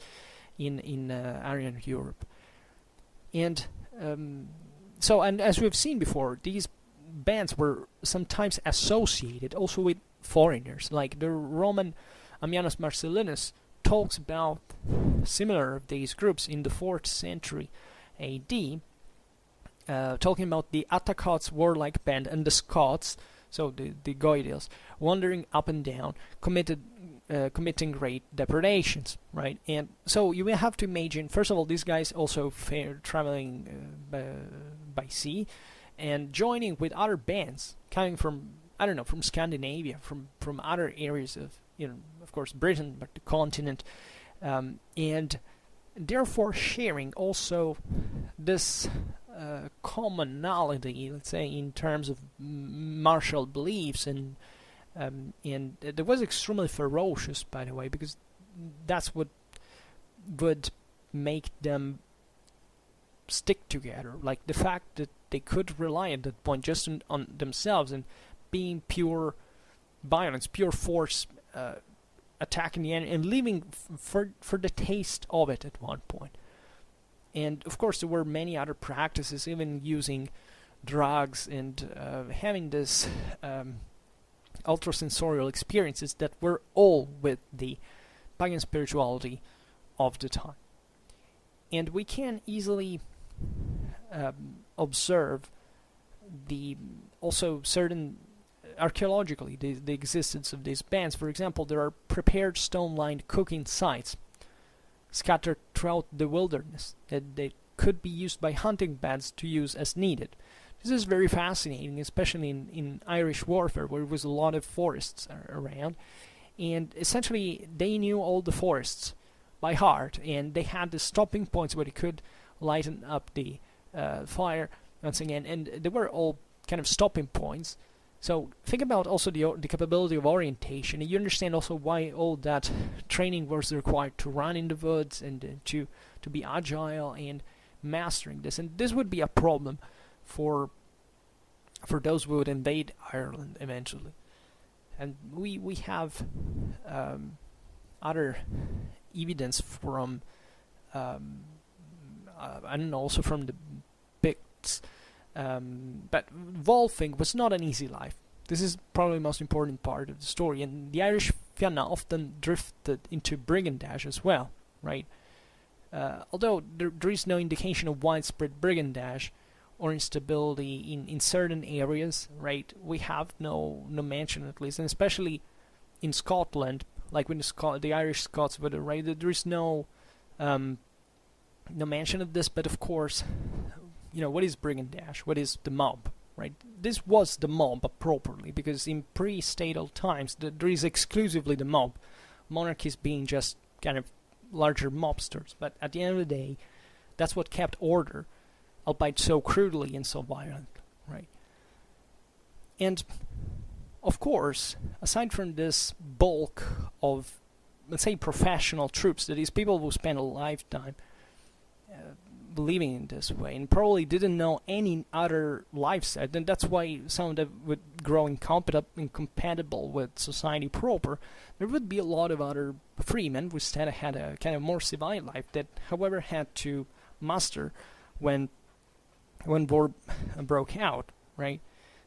in Aryan Europe. And so, and as we've seen before, these bands were sometimes associated also with foreigners. Like the Roman Ammianus Marcellinus talks about similar of these groups in the 4th century AD, talking about the Attocots warlike band and the Scots, so the Guiles, wandering up and down, committing great depredations, right? And so you will have to imagine, first of all, these guys also traveling by sea, and joining with other bands coming from, I don't know, from Scandinavia, from other areas of, of course, Britain, but the continent, and therefore sharing also this commonality, let's say, in terms of martial beliefs, and it was extremely ferocious, by the way, because that's what would make them stick together. Like the fact that they could rely at that point just on themselves, and being pure violence, pure force, attacking the enemy and leaving for the taste of it at one point. And of course there were many other practices, even using drugs and having this ultrasensorial experiences that were all with the pagan spirituality of the time. And we can easily observe the also certain archaeologically, the existence of these bands. For example, there are prepared stone-lined cooking sites scattered throughout the wilderness that they could be used by hunting bands to use as needed. This is very fascinating, especially in Irish warfare, where there was a lot of forests around, and essentially they knew all the forests by heart, and they had the stopping points where they could lighten up the fire once again, and they were all kind of stopping points. So think about also the capability of orientation, and you understand also why all that training was required to run in the woods and to be agile and mastering this. And this would be a problem for those who would invade Ireland eventually. And we have other evidence from I don't know, also from the Picts. But wolfing was not an easy life. This is probably the most important part of the story, and the Irish Fianna often drifted into brigandage as well, right? Although there is no indication of widespread brigandage or instability in certain areas, right? We have no mention, at least, and especially in Scotland, like when the Irish Scots were there, right? There is no mention of this, but of course, what is brigandage? What is the mob, right? This was the mob properly, because in pre-statal times, there is exclusively the mob, monarchies being just kind of larger mobsters. But at the end of the day, that's what kept order, albeit so crudely and so violently, right? And of course, aside from this bulk of, let's say, professional troops, that is, people who spend a lifetime believing in this way and probably didn't know any other lifestyle, and that's why some of them would grow incompatible with society proper. There would be a lot of other freemen who instead had a kind of more civil life that, however, had to muster when war broke out, right?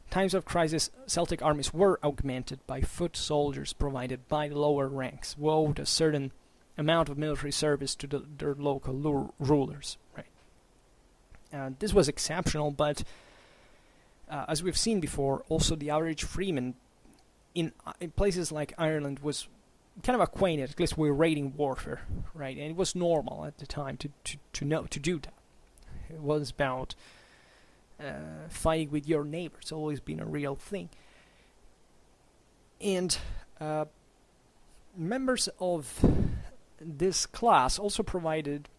Times of crisis, Celtic armies were augmented by foot soldiers provided by the lower ranks, who owed a certain amount of military service to their local rulers, right? This was exceptional, but as we've seen before, also the average freeman in places like Ireland was kind of acquainted, at least with raiding warfare, right? And it was normal at the time to do that. It was about fighting with your neighbor. It's always been a real thing. And members of this class also provided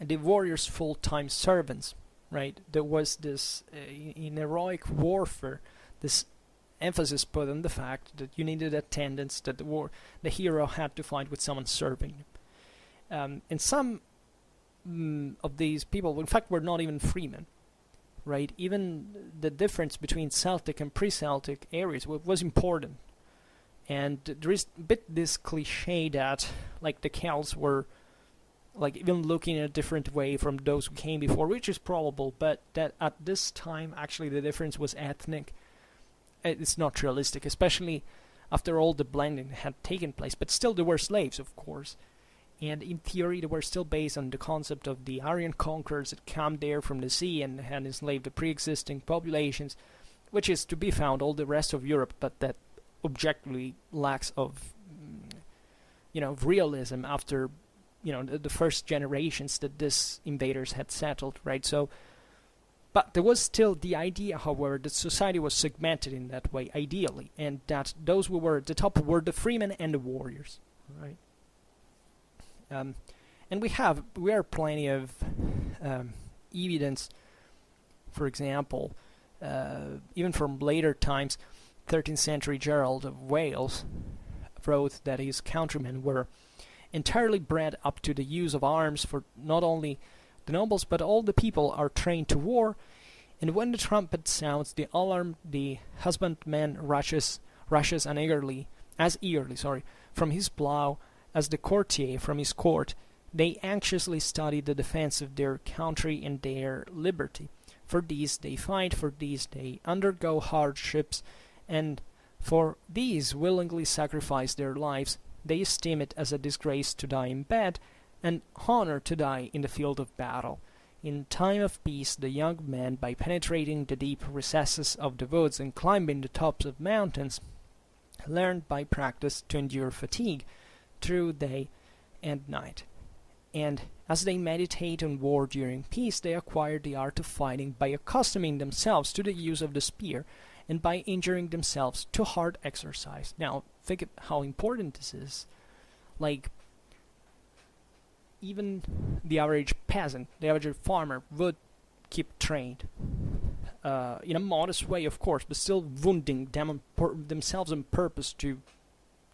the warriors full-time servants, right? There was this, in heroic warfare, this emphasis put on the fact that you needed attendance, that the hero had to fight with someone serving him. And some of these people, in fact, were not even freemen, right? Even the difference between Celtic and pre-Celtic areas was important. And there is a bit this cliche that, like, the Celts were like even looking in a different way from those who came before, which is probable, but that at this time actually the difference was ethnic. It's not realistic, especially after all the blending had taken place, but still there were slaves, of course, and in theory they were still based on the concept of the Aryan conquerors that came there from the sea and had enslaved the pre-existing populations, which is to be found all the rest of Europe, but that objectively lacks of realism after the first generations that these invaders had settled, right? So, but there was still the idea, however, that society was segmented in that way, ideally, and that those who were at the top were the freemen and the warriors, right? And we are plenty of evidence, for example, even from later times. 13th century Gerald of Wales wrote that his countrymen were entirely bred up to the use of arms, for not only the nobles but all the people are trained to war, and when the trumpet sounds the alarm, the husbandman rushes as eagerly from his plough as the courtier from his court. They anxiously study the defense of their country and their liberty. For these they fight, for these they undergo hardships, and for these willingly sacrifice their lives. They esteem it as a disgrace to die in bed, and honor to die in the field of battle. In time of peace, the young men, by penetrating the deep recesses of the woods and climbing the tops of mountains, learned by practice to endure fatigue through day and night. And as they meditate on war during peace, they acquire the art of fighting by accustoming themselves to the use of the spear and by injuring themselves to hard exercise. Now, think of how important this is. Like, even the average peasant, the average farmer would keep trained in a modest way, of course, but still wounding themselves on purpose to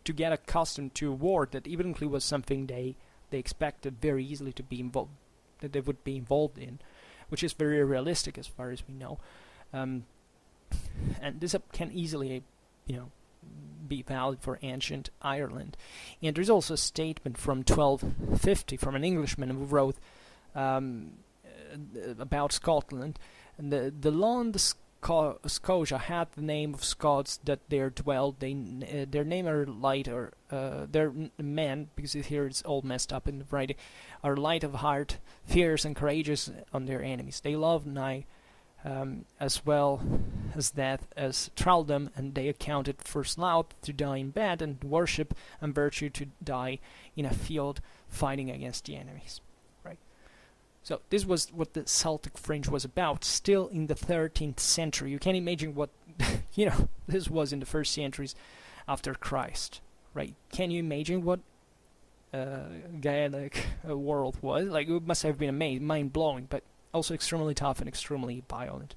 get accustomed to war that evidently was something they expected very easily to be involved, that they would be involved in, which is very realistic as far as we know. And this can easily, be valid for ancient Ireland. And there's also a statement from 1250 from an Englishman who wrote about Scotland. And the land Scotia had the name of Scots that there dwelled. Their name are light, or their men, because here it's all messed up in the writing, are light of heart, fierce and courageous on their enemies. They love nigh as well as death as thraldom, and they accounted for sloth to die in bed, and worship and virtue to die in a field fighting against the enemies. So this was what the Celtic fringe was about, still in the 13th century. You can imagine what, this was in the first centuries after Christ, right? Can you imagine what Gaelic world was? Like, it must have been amazing, mind-blowing, but also extremely tough and extremely violent.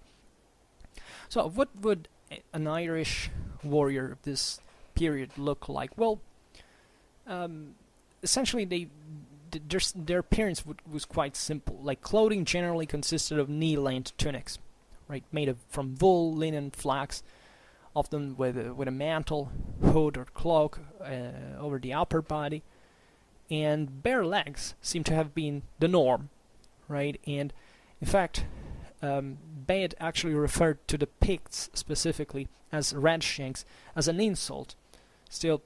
So what would an Irish warrior of this period look like? Well, essentially their appearance was quite simple. Like, clothing generally consisted of knee-length tunics, right, made from wool, linen, flax, often with a mantle, hood, or cloak over the upper body, and bare legs seem to have been the norm, right? And in fact, Bede actually referred to the Picts specifically as redshanks as an insult, still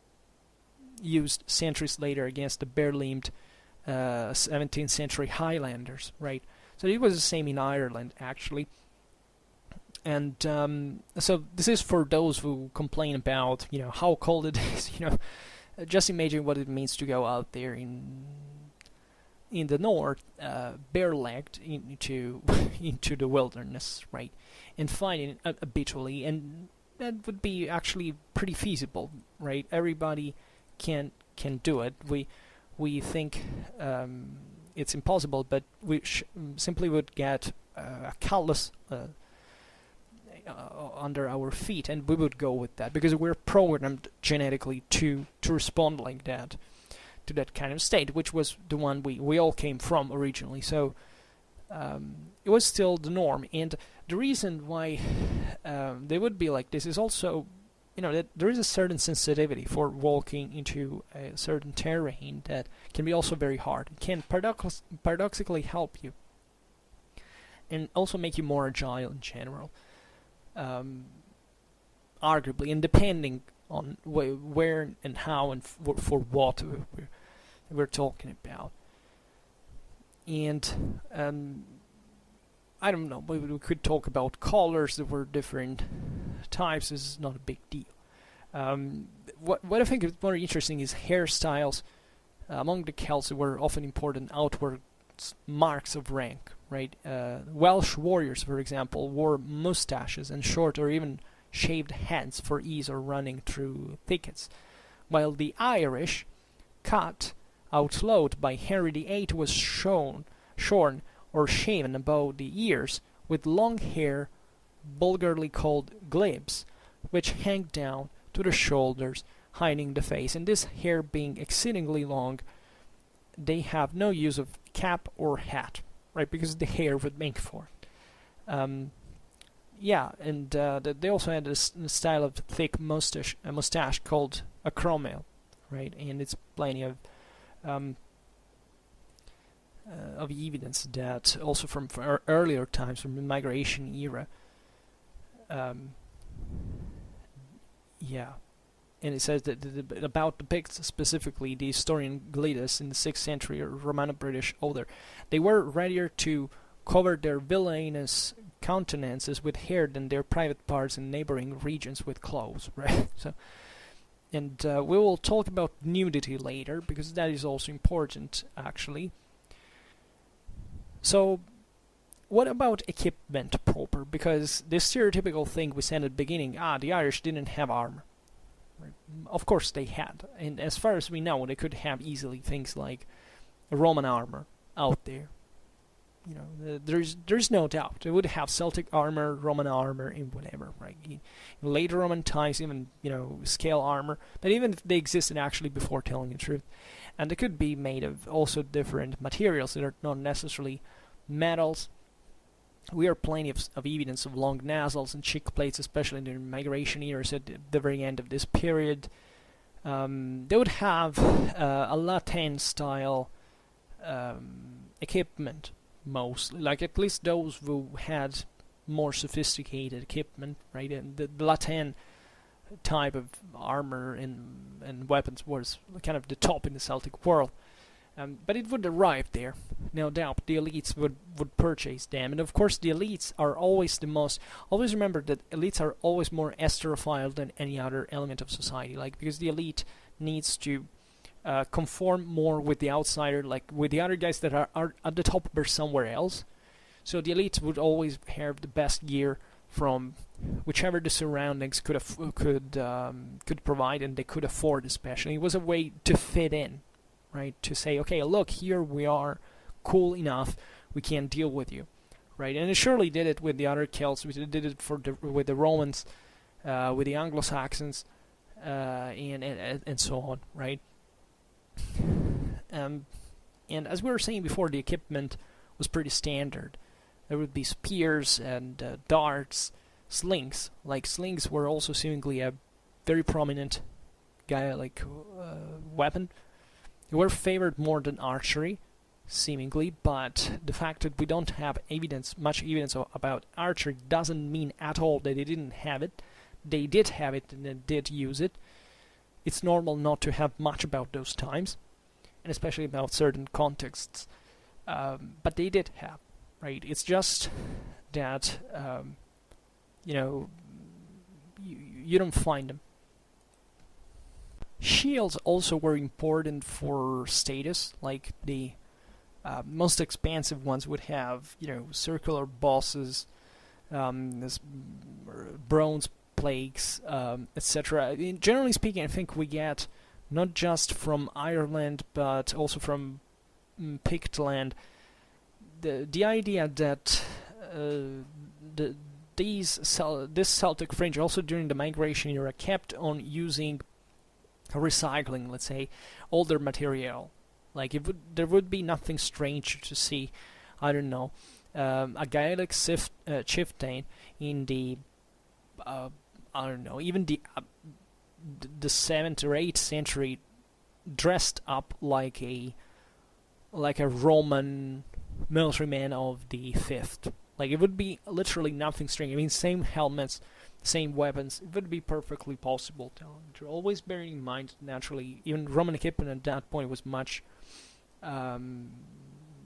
used centuries later against the bare-limbed 17th century Highlanders, right? So it was the same in Ireland, actually. And so this is for those who complain about, how cold it is. Just imagine what it means to go out there in the north, bare-legged into the wilderness, right, and fighting habitually, and that would be actually pretty feasible, right? Everybody can do it. We think it's impossible, but we simply would get a callus under our feet, and we would go with that because we're programmed genetically to respond like that to that kind of state, which was the one we all came from originally. So it was still the norm, and the reason why they would be like this is also, that there is a certain sensitivity for walking into a certain terrain that can be also very hard. It can paradoxically help you, and also make you more agile in general, arguably, and depending on where and how and for what we're talking about. And I don't know, we could talk about colors. There were different types. This is not a big deal. What I think is more interesting is hairstyles. Among the Celts, there were often important outward marks of rank, right? Welsh warriors, for example, wore mustaches and short or even shaved heads for ease of running through thickets, while the Irish, cut outlawed by Henry VIII, was shorn or shaven above the ears, with long hair vulgarly called glibs, which hang down to the shoulders, hiding the face. And this hair being exceedingly long, they have no use of cap or hat, right, because the hair would make for it. They also had a style of thick mustache called a cromwell, right, and it's plenty of evidence that also from earlier times, from the migration era. And it says that about the Picts specifically, the historian Guiles in the 6th century, or Romano-British author, they were readier to covered their villainous countenances with hair than their private parts in neighboring regions with clothes, right? So, and we will talk about nudity later, because that is also important, actually. So, what about equipment proper? Because this stereotypical thing we said at the beginning, the Irish didn't have armor. Right? Of course they had, and as far as we know, they could have easily things like Roman armor out there. You know, there's no doubt they would have Celtic armor, Roman armor, and whatever, right? In later Roman times, even scale armor, but even if they existed actually before, telling the truth, and they could be made of also different materials that are not necessarily metals. We are plenty of evidence of long nasals and cheek plates, especially in the migration years at the very end of this period. They would have a Latin style equipment, mostly, like at least those who had more sophisticated equipment, right? And the Latin type of armor and weapons was kind of the top in the Celtic world. But it would arrive there, no doubt. The elites would purchase them, and of course the elites are always the most. Always remember that elites are always more esterophile than any other element of society, like, because the elite needs to conform more with the outsider, like with the other guys that are at the top or somewhere else. So the elites would always have the best gear from whichever the surroundings could provide, and they could afford, especially. It was a way to fit in. Right, to say, okay, look, here we are, cool enough, we can deal with you, right? And it surely did it with the other Celts. We did it with the Romans, with the Anglo-Saxons, and so on, right? And as we were saying before, the equipment was pretty standard. There would be spears and darts, slings. Like, slings were also seemingly a very prominent Gaelic weapon. They were favored more than archery, seemingly, but the fact that we don't have much evidence about archery doesn't mean at all that they didn't have it. They did have it and they did use it. It's normal not to have much about those times, and especially about certain contexts. But they did have, right? It's just that, you don't find them. Shields also were important for status, like the most expansive ones would have, circular bosses, bronze plaques, etc. Generally speaking, I think we get not just from Ireland, but also from Pictland, the idea that this Celtic fringe, also during the migration era, kept on using recycling, let's say, older material. Like, there would be nothing strange to see, I don't know, a Gaelic chieftain in the, I don't know, even the 7th or 8th century dressed up like a Roman military man of the 5th. Like, it would be literally nothing strange. I mean, same helmets, same weapons. It would be perfectly possible to always bearing in mind, naturally, even Roman equipment at that point was much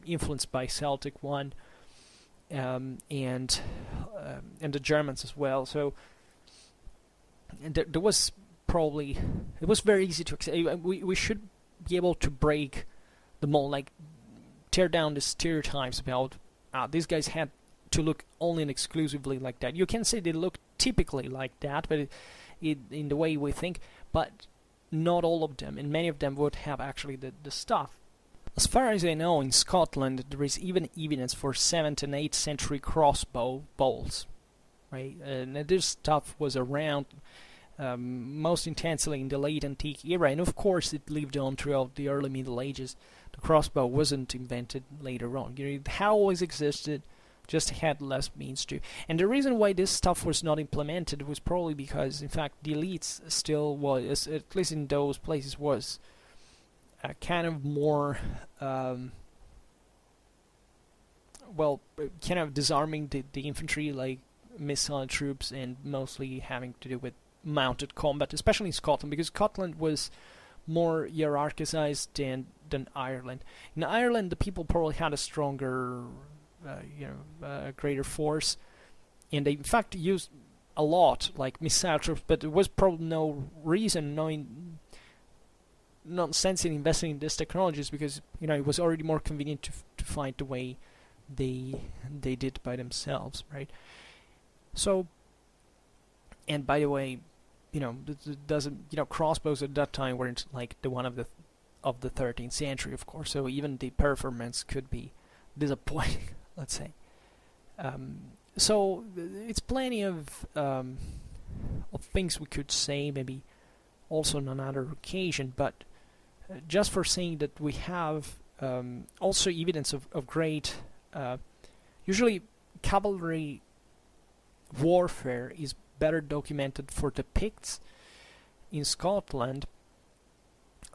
influenced by Celtic one, and the Germans as well. So there was probably, it was very easy to accept. We should be able to break the mold, like tear down the stereotypes about these guys had to look only and exclusively like that. You can say they look typically like that, but in the way we think, but not all of them, and many of them would have actually the stuff. As far as I know, in Scotland there is even evidence for 7th and 8th century crossbow bolts, right? And this stuff was around most intensely in the late antique era, and of course it lived on throughout the early Middle Ages. The crossbow wasn't invented later on. It had always existed, just had less means to. And the reason why this stuff was not implemented was probably because, in fact, the elites still was, at least in those places, was kind of more, kind of disarming the infantry, like missile troops, and mostly having to do with mounted combat, especially in Scotland, because Scotland was more hierarchized than Ireland. In Ireland, the people probably had a stronger greater force, and they in fact used a lot like missile troops, but there was probably no reason, no sense in investing in these technologies, because it was already more convenient to find the way they did by themselves, right? So, and by the way, crossbows at that time weren't like the one of the 13th century, of course. So even the performance could be disappointing, let's say. So it's plenty of things we could say, maybe also on another occasion, but just for saying that we have also evidence of great, usually cavalry warfare is better documented for the Picts in Scotland,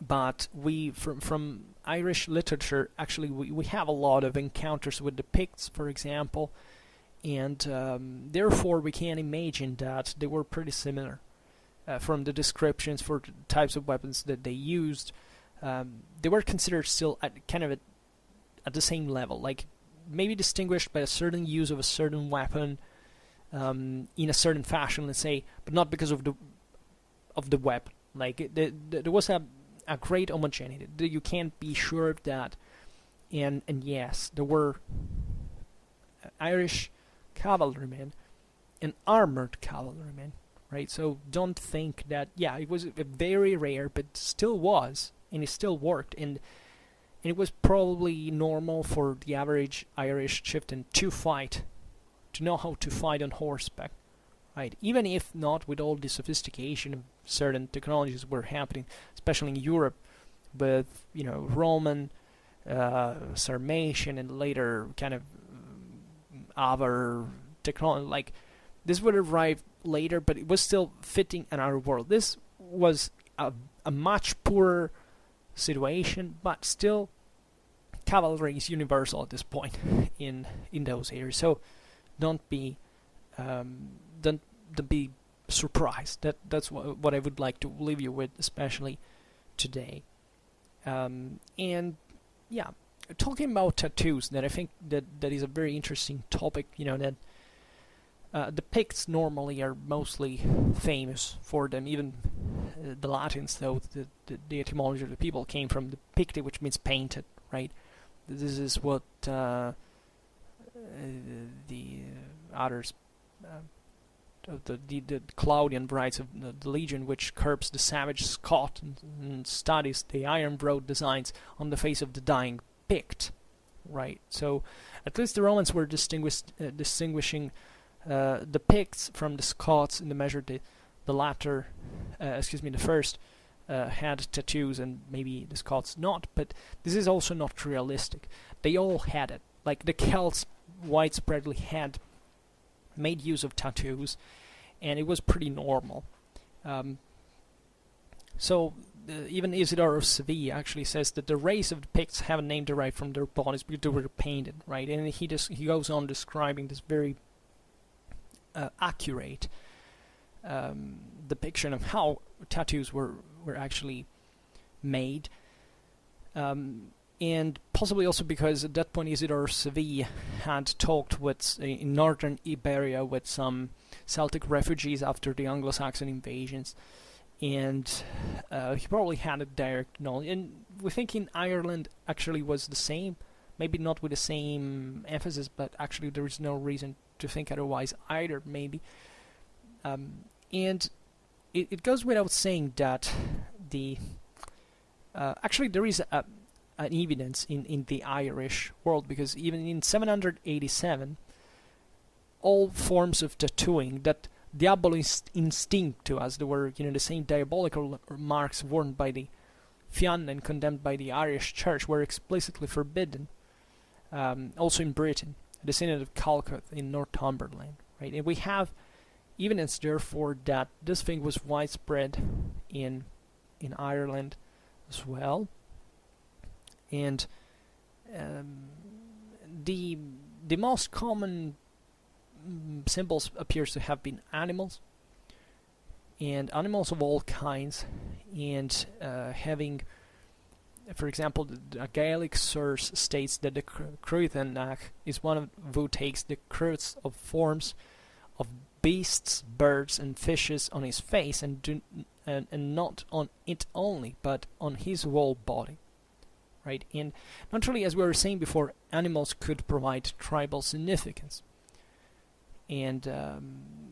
but we from Irish literature, actually we have a lot of encounters with the Picts, for example, and therefore we can imagine that they were pretty similar from the descriptions for the types of weapons that they used. They were considered still at the same level, like maybe distinguished by a certain use of a certain weapon in a certain fashion, let's say, but not because of the weapon. Like there was a great homogeneity. You can't be sure of that. And yes, there were Irish cavalrymen and armored cavalrymen, right? So don't think that, it was very rare, but still was, and it still worked, and it was probably normal for the average Irish chieftain to know how to fight on horseback, right? Even if not with all the sophistication of certain technologies were happening, especially in Europe, with Roman, Sarmatian, and later kind of other technology. Like this would arrive later, but it was still fitting in our world. This was a much poorer situation, but still cavalry is universal at this point in those areas. So don't be surprised. That's what I would like to leave you with, especially today. And talking about tattoos, that I think that is a very interesting topic. That the Picts normally are mostly famous for them. Even the Latins, though, the etymology of the people came from the picti, which means painted, right? This is what the others, the Claudian writes of the Legion, which curbs the savage Scot and studies the iron-wrought designs on the face of the dying Pict, right? So at least the Romans were distinguishing the Picts from the Scots in the measure the first had tattoos and maybe the Scots not, but this is also not realistic. They all had it. Like the Celts widespreadly had made use of tattoos, and it was pretty normal. So even Isidore of Seville actually says that the race of the Picts have a name derived from their bodies because they were painted, right? And he goes on describing this very accurate depiction of how tattoos were actually made, and possibly also because at that point Isidore of Seville had talked with in northern Iberia with some Celtic refugees after the Anglo-Saxon invasions, and he probably had a direct knowledge. And we think in Ireland actually was the same, maybe not with the same emphasis, but actually there is no reason to think otherwise either, maybe. And it goes without saying that actually there is an evidence in the Irish world, because even in 787 all forms of tattooing that diabolist instinct to us, there were the same diabolical marks worn by the Fianna and condemned by the Irish Church, were explicitly forbidden, also in Britain, the Synod of Calcutta in Northumberland, right? And we have evidence, therefore, that this thing was widespread in Ireland as well. And the most common symbols appears to have been animals, and animals of all kinds, and having for example, the Gaelic source states that the Cruithanach is one who takes the croods of forms of beasts, birds, and fishes on his face, and not on it only, but on his whole body. Right? And naturally, as we were saying before, animals could provide tribal significance. And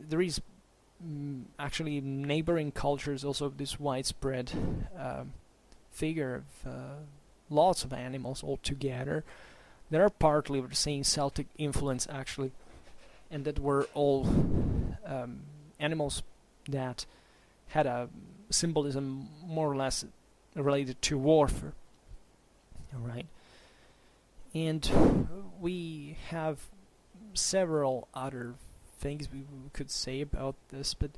there is actually neighboring cultures also this widespread figure of lots of animals all together that are partly of the same Celtic influence actually, and that were all animals that had a symbolism more or less related to warfare. Alright, and we have several other things we could say about this, but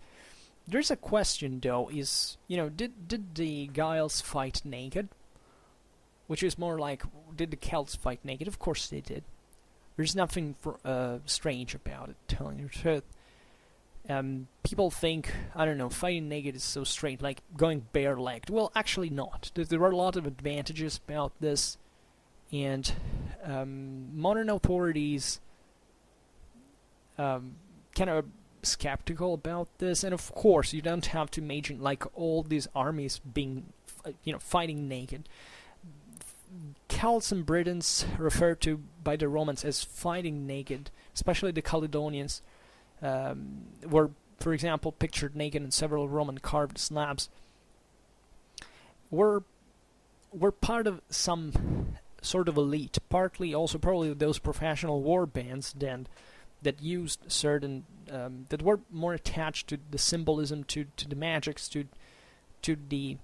there's a question though, is, did the Guiles fight naked? Which is more like, did the Celts fight naked? Of course they did. There's nothing strange about it, telling the truth. People think, I don't know, fighting naked is so strange, like going bare-legged. Well, actually not. There are a lot of advantages about this, and modern authorities kind of skeptical about this, and of course you don't have to imagine like all these armies being fighting naked. Celts and Britons referred to by the Romans as fighting naked, especially the Caledonians, were, for example, pictured naked in several Roman carved slabs, were part of some sort of elite, partly also probably those professional war bands then that used certain that were more attached to the symbolism, to the magics, to the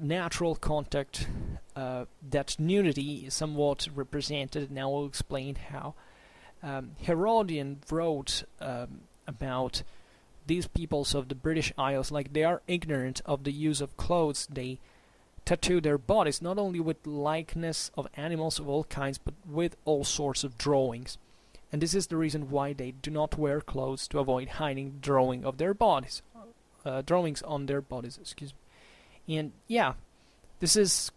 natural contact that nudity somewhat represented. Now I'll explain how. Herodian wrote about these peoples of the British Isles like they are ignorant of the use of clothes. They tattoo their bodies not only with likeness of animals of all kinds, but with all sorts of drawings. And this is the reason why they do not wear clothes, to avoid hiding drawings on their bodies, excuse me. And yeah, this is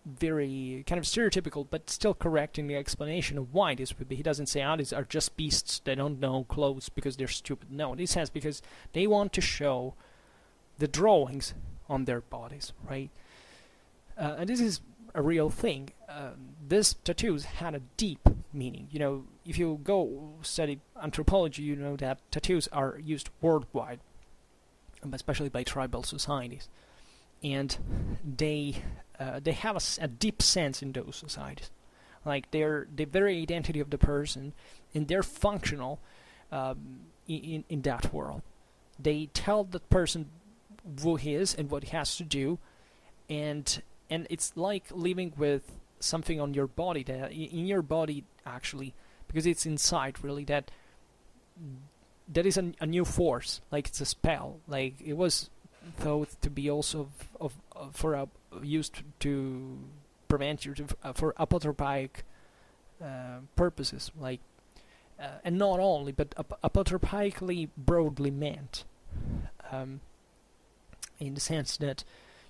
very kind of stereotypical, but still correct in the explanation of why this would be. He doesn't say, these are just beasts, they don't know clothes because they're stupid. No, this has because they want to show the drawings on their bodies, right? And this is a real thing. This tattoos had a deep meaning. If you go study anthropology, you know that tattoos are used worldwide, especially by tribal societies, and they have a deep sense in those societies. Like they're the very identity of the person, and they're functional in that world. They tell that person who he is and what he has to do, and it's like living with something on your body, that in your body actually, because it's inside really, that is a new force, like it's a spell. Like it was thought to be also used to prevent you for apotropaic purposes, like and not only, but apotropaically broadly meant, in the sense that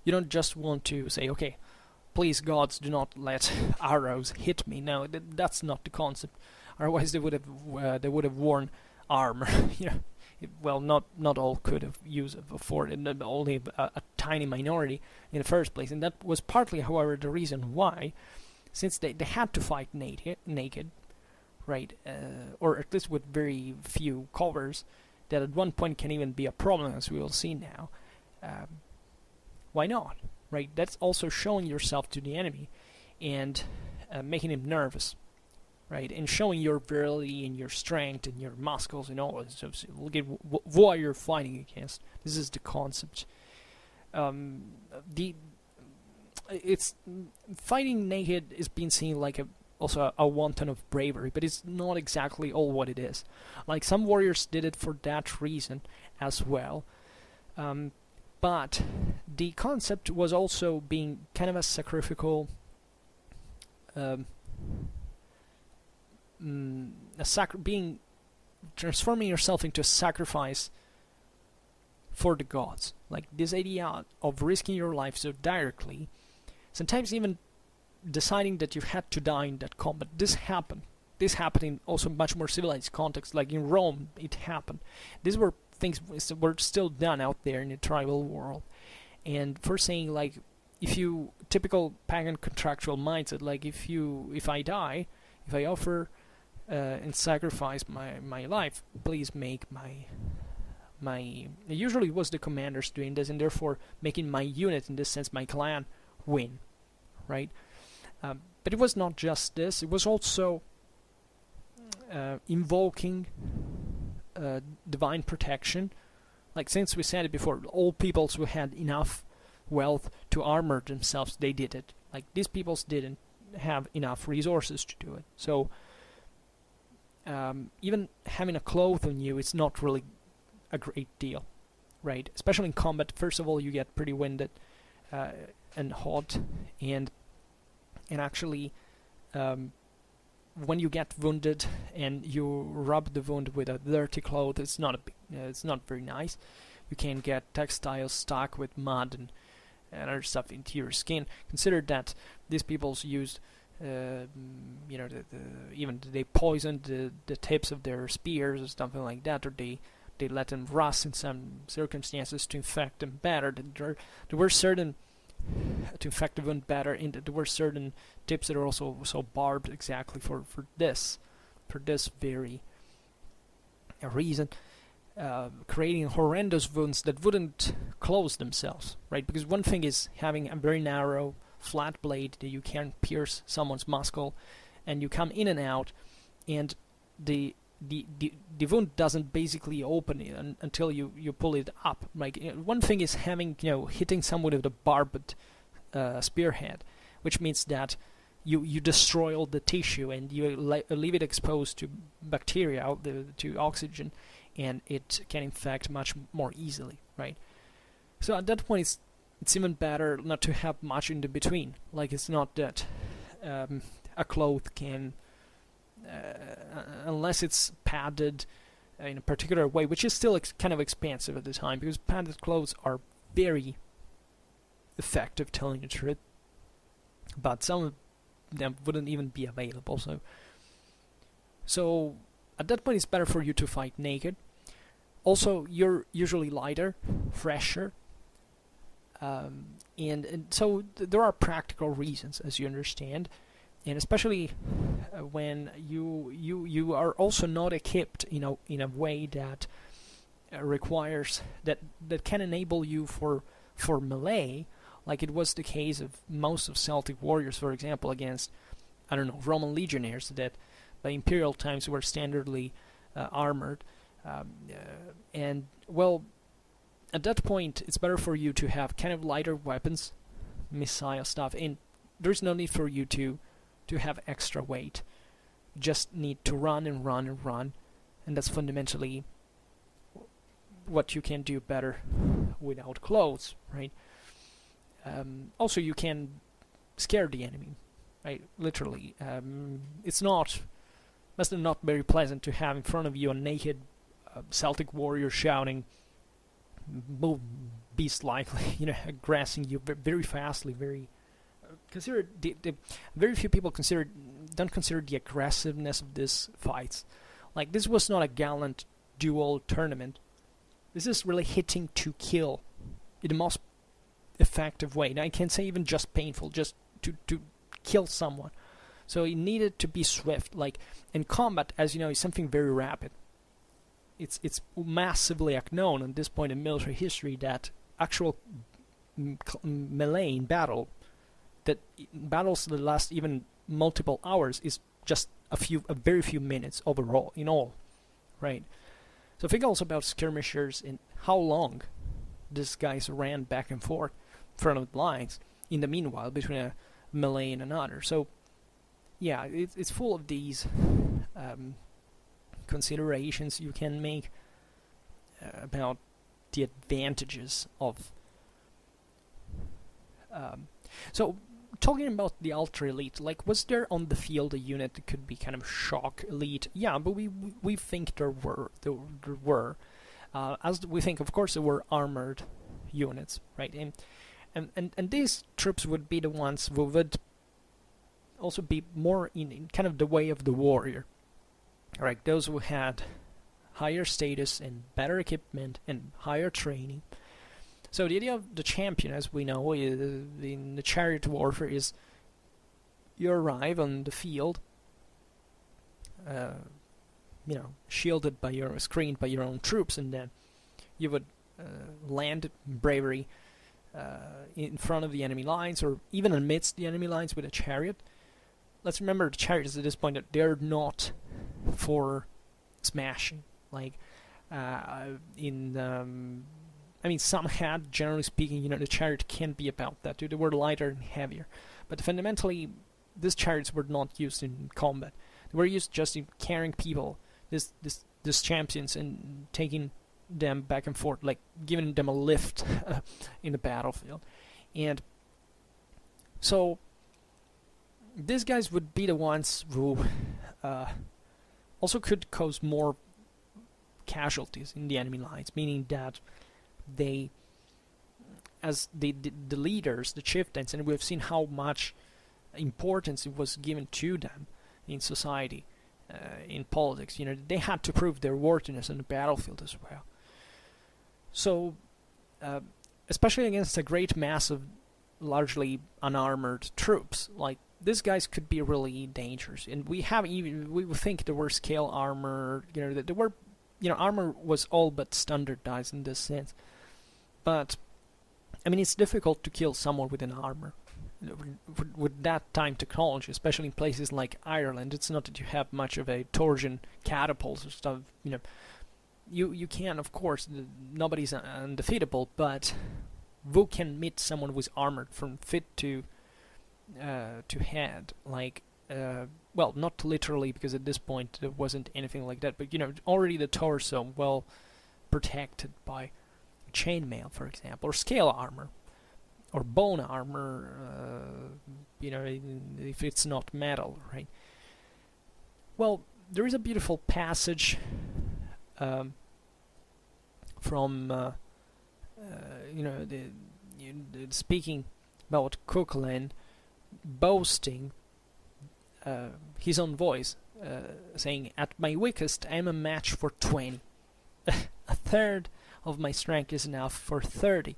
you don't just want to say, okay, please gods, do not let arrows hit me. No, that's not the concept. Otherwise, they would have worn armor. Well, not all could have used it before, and only a tiny minority in the first place. And that was partly, however, the reason why, since they had to fight naked, right, or at least with very few covers, that at one point can even be a problem, as we will see now. Why not? Right? That's also showing yourself to the enemy and making him nervous, right? And showing your virility and your strength and your muscles and all. So look at what you're fighting against. This is the concept. It's fighting naked is being seen like also a wanton of bravery, but it's not exactly all what it is. Like some warriors did it for that reason as well. But the concept was also being kind of a sacrificial, transforming yourself into a sacrifice for the gods. Like this idea of risking your life so directly, sometimes even deciding that you had to die in that combat. This happened. This happened in also much more civilized context, like in Rome. It happened. These were things were still done out there in the tribal world. And for saying, like, if you typical pagan contractual mindset, like if I die, if I offer and sacrifice my life, please make my usually it was the commanders doing this, and therefore making my unit, in this sense my clan, win, right? But it was not just this, it was also invoking divine protection. Like, since we said it before, all peoples who had enough wealth to armor themselves, they did it. Like, these peoples didn't have enough resources to do it. So even having a cloth on you, it's not really a great deal, right? Especially in combat. First of all, you get pretty winded and hot, and actually when you get wounded and you rub the wound with a dirty cloth, it's not very nice. You can get textiles stuck with mud and other stuff into your skin. Consider that these peoples used even they poisoned the tips of their spears or something like that, or they let them rust in some circumstances to infect them better. There were certain to infect the wound better, and there were certain tips that are also so barbed exactly for this very reason, creating horrendous wounds that wouldn't close themselves, right? Because one thing is having a very narrow flat blade that you can pierce someone's muscle, and you come in and out, and the wound doesn't basically open until you pull it up. Like, one thing is having, hitting someone with a barbed spearhead, which means that you destroy all the tissue and you leave it exposed to bacteria, to oxygen, and it can infect much more easily, right? So at that point, it's even better not to have much in the between. Like, it's not that a cloth can, unless it's padded in a particular way, which is still kind of expensive at the time, because padded clothes are very effective, telling the truth, but some of them wouldn't even be available. So at that point, it's better for you to fight naked. Also, you're usually lighter, fresher, and so there are practical reasons, as you understand, and especially when you are also not equipped in a way that requires that can enable you for melee, like it was the case of most of Celtic warriors, for example, against, I don't know, Roman legionnaires that by imperial times were standardly armored, and well, at that point it's better for you to have kind of lighter weapons, missile stuff, and there's no need for you to have extra weight. You just need to run and run and run, and that's fundamentally what you can do better without clothes, right? Also, you can scare the enemy, right? Literally, it's not very pleasant to have in front of you a naked Celtic warrior shouting, "Move, beast-likely," aggressing you very fastly. Consider the very few people don't consider the aggressiveness of these fights. Like, this was not a gallant duel tournament. This is really hitting to kill in the most effective way. Now, I can't say even just painful, just to kill someone. So it needed to be swift. Like, in combat, as you know, is something very rapid. It's massively unknown at this point in military history that actual melee in battle, that battles that last even multiple hours, is just a very few minutes overall in all, right? So think also about skirmishers and how long these guys ran back and forth in front of the lines in the meanwhile between a melee and another. So yeah, it's full of these considerations you can make about the advantages of so talking about the ultra elite, like, was there on the field a unit that could be kind of shock elite? Yeah, but we think there were as we think, of course, there were armored units, right? And these troops would be the ones who would also be more in kind of the way of the warrior. Right, those who had higher status and better equipment and higher training. So the idea of the champion, as we know, in the chariot warfare, is you arrive on the field, shielded by screened by your own troops, and then you would land bravery in front of the enemy lines, or even amidst the enemy lines with a chariot. Let's remember the chariots at this point that they're not for smashing. Like some had, generally speaking, the chariot can be about that. They were lighter and heavier, but fundamentally, these chariots were not used in combat. They were used just in carrying people, these champions, and taking them back and forth, like giving them a lift in the battlefield. And so these guys would be the ones who also could cause more casualties in the enemy lines, meaning that they, as the leaders, the chieftains, and we've seen how much importance it was given to them in society, in politics. They had to prove their worthiness on the battlefield as well. So, especially against a great mass of largely unarmored troops, like these guys could be really dangerous. And we think there were scale armor, that there were, armor was all but standardized in this sense. But it's difficult to kill someone with an armor with that time technology, especially in places like Ireland. It's not that you have much of a Torsion catapults or stuff. You can, of course, nobody's undefeatable, but who can meet someone who's armored from feet to head? Like, well, not literally, because at this point there wasn't anything like that, but already the torso well protected by chainmail, for example, or scale armor, or bone armor, if it's not metal, right? Well, there is a beautiful passage from speaking about Cuchulainn boasting his own voice, saying, "At my weakest, I am a match for 20. A third of my strength is enough for 30.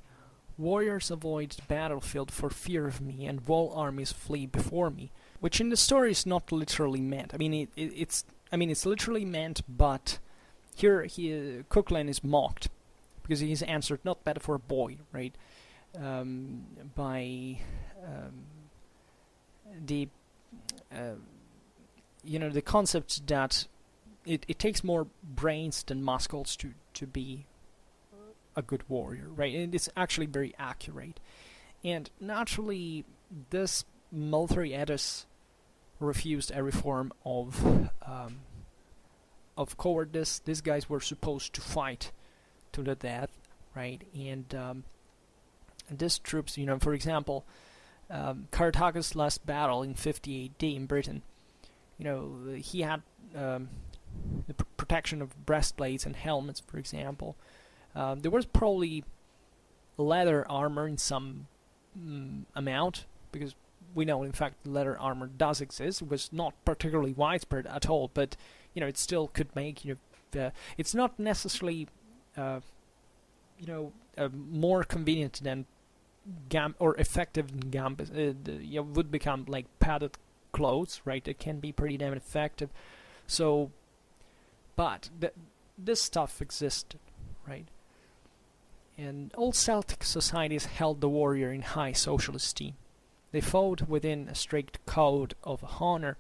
Warriors avoid the battlefield for fear of me, and whole armies flee before me." Which in the story is not literally meant. It's literally meant, but here Cuchulainn is mocked because he's answered not bad for a boy, right? By the the concept that it takes more brains than muscles to be a good warrior, right? And it's actually very accurate. And naturally, this military edis refused every form of cowardice. These guys were supposed to fight to the death, right? And these troops, for example, Carthag's last battle in 50 AD in Britain, he had the protection of breastplates and helmets, for example. There was probably leather armor in some amount, because we know, in fact, leather armor does exist. It was not particularly widespread at all, but it still could make it's not necessarily more convenient than or effective than gambits. Would become like padded clothes, right? It can be pretty damn effective. So, but this stuff existed, right? And all Celtic societies held the warrior in high social esteem. They fought within a strict code of honor,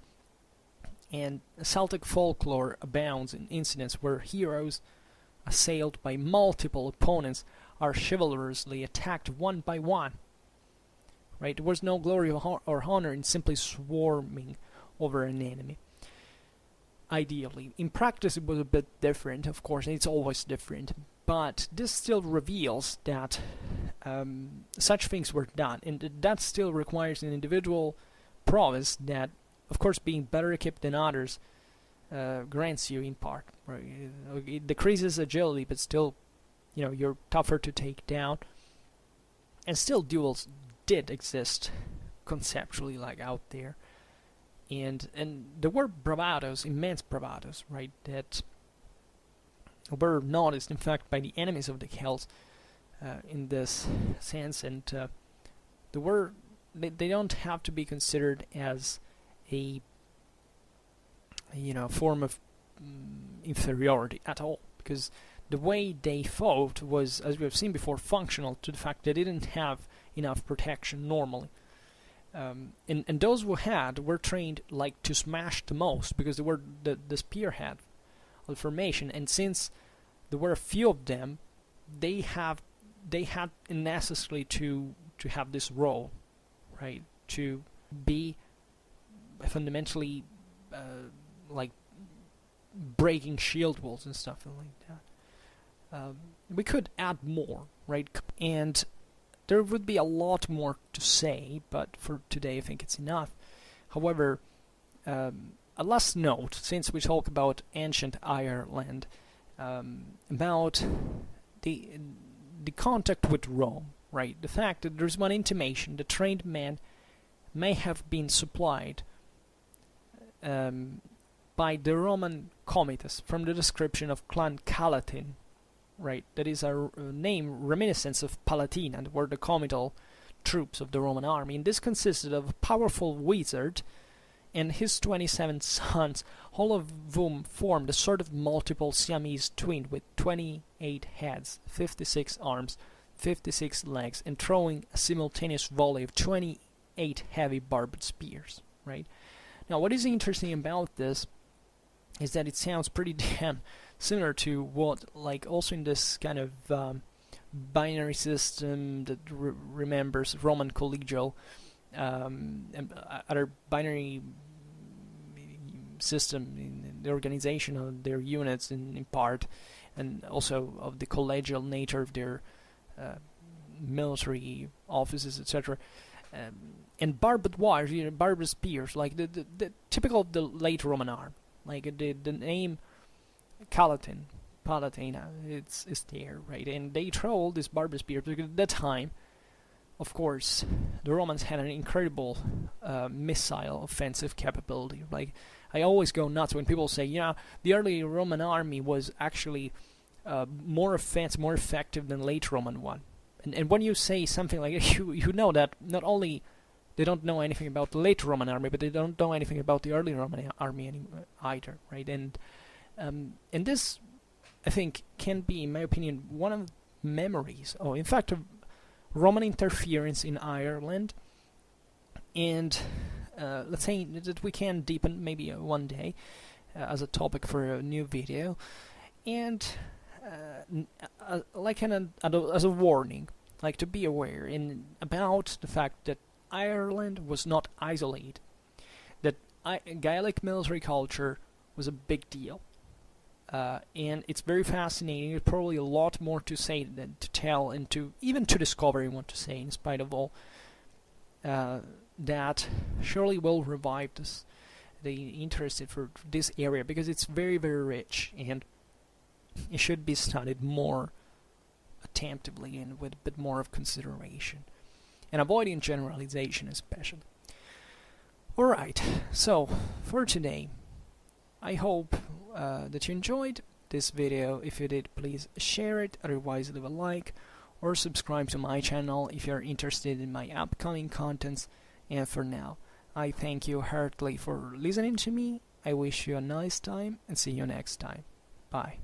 and Celtic folklore abounds in incidents where heroes, assailed by multiple opponents, are chivalrously attacked one by one. Right? There was no glory or honor in simply swarming over an enemy. Ideally. In practice it was a bit different, of course, and it's always different, but this still reveals that such things were done, and that still requires an individual prowess that, of course, being better equipped than others grants you in part. Right? It decreases agility, but still, you're tougher to take down. And still duels did exist conceptually, like out there. and there were bravados, immense bravados, right, that were noticed, in fact, by the enemies of the Celts in this sense, and they don't have to be considered as a form of inferiority at all, because the way they fought was, as we have seen before, functional to the fact they didn't have enough protection normally. And those who had were trained like to smash the most, because they were the spearhead of the formation, and since there were a few of them, they had necessarily to have this role, right, to be fundamentally like breaking shield walls and stuff like that. We could add more, right, and there would be a lot more to say, but for today I think it's enough. However, a last note, since we talk about ancient Ireland, about the contact with Rome, right? The fact that there's one intimation that trained men may have been supplied by the Roman comites from the description of Clan Calatin, right? That is a name reminiscent of Palatina, were the comital troops of the Roman army, and this consisted of a powerful wizard and his 27 sons, all of whom formed a sort of multiple Siamese twin with 28 heads, 56 arms, 56 legs, and throwing a simultaneous volley of 28 heavy barbed spears, right? Now, what is interesting about this is that it sounds pretty damn similar to what, like, also in this kind of binary system that remembers Roman collegial and other binary system in the organization of their units in part, and also of the collegial nature of their military offices, etc. And barbed wires, barbed spears, like the typical of the late Roman arm. Like the name Palatina, it's there, right? And they throw all these barbed spears because at that time, of course, the Romans had an incredible missile offensive capability. Like, I always go nuts when people say, the early Roman army was actually more offensive, more effective than late Roman one. And when you say something like that, you know that not only they don't know anything about the late Roman army, but they don't know anything about the early Roman army either, right? And this, I think, can be, in my opinion, one of the memories, in fact, of Roman interference in Ireland, and let's say that we can deepen maybe one day as a topic for a new video, and like as a warning, like to be aware about the fact that Ireland was not isolated, that Gaelic military culture was a big deal. And it's very fascinating. There's probably a lot more to say than to tell, and even to discover, I want to say, in spite of all, that surely will revive the interest for this area, because it's very, very rich, and it should be studied more attentively and with a bit more of consideration, and avoiding generalization especially. Alright, so for today, I hope that you enjoyed this video. If you did, please share it, otherwise leave a like or subscribe to my channel if you're interested in my upcoming contents. And for now, I thank you heartily for listening to me. I wish you a nice time and see you next time. Bye.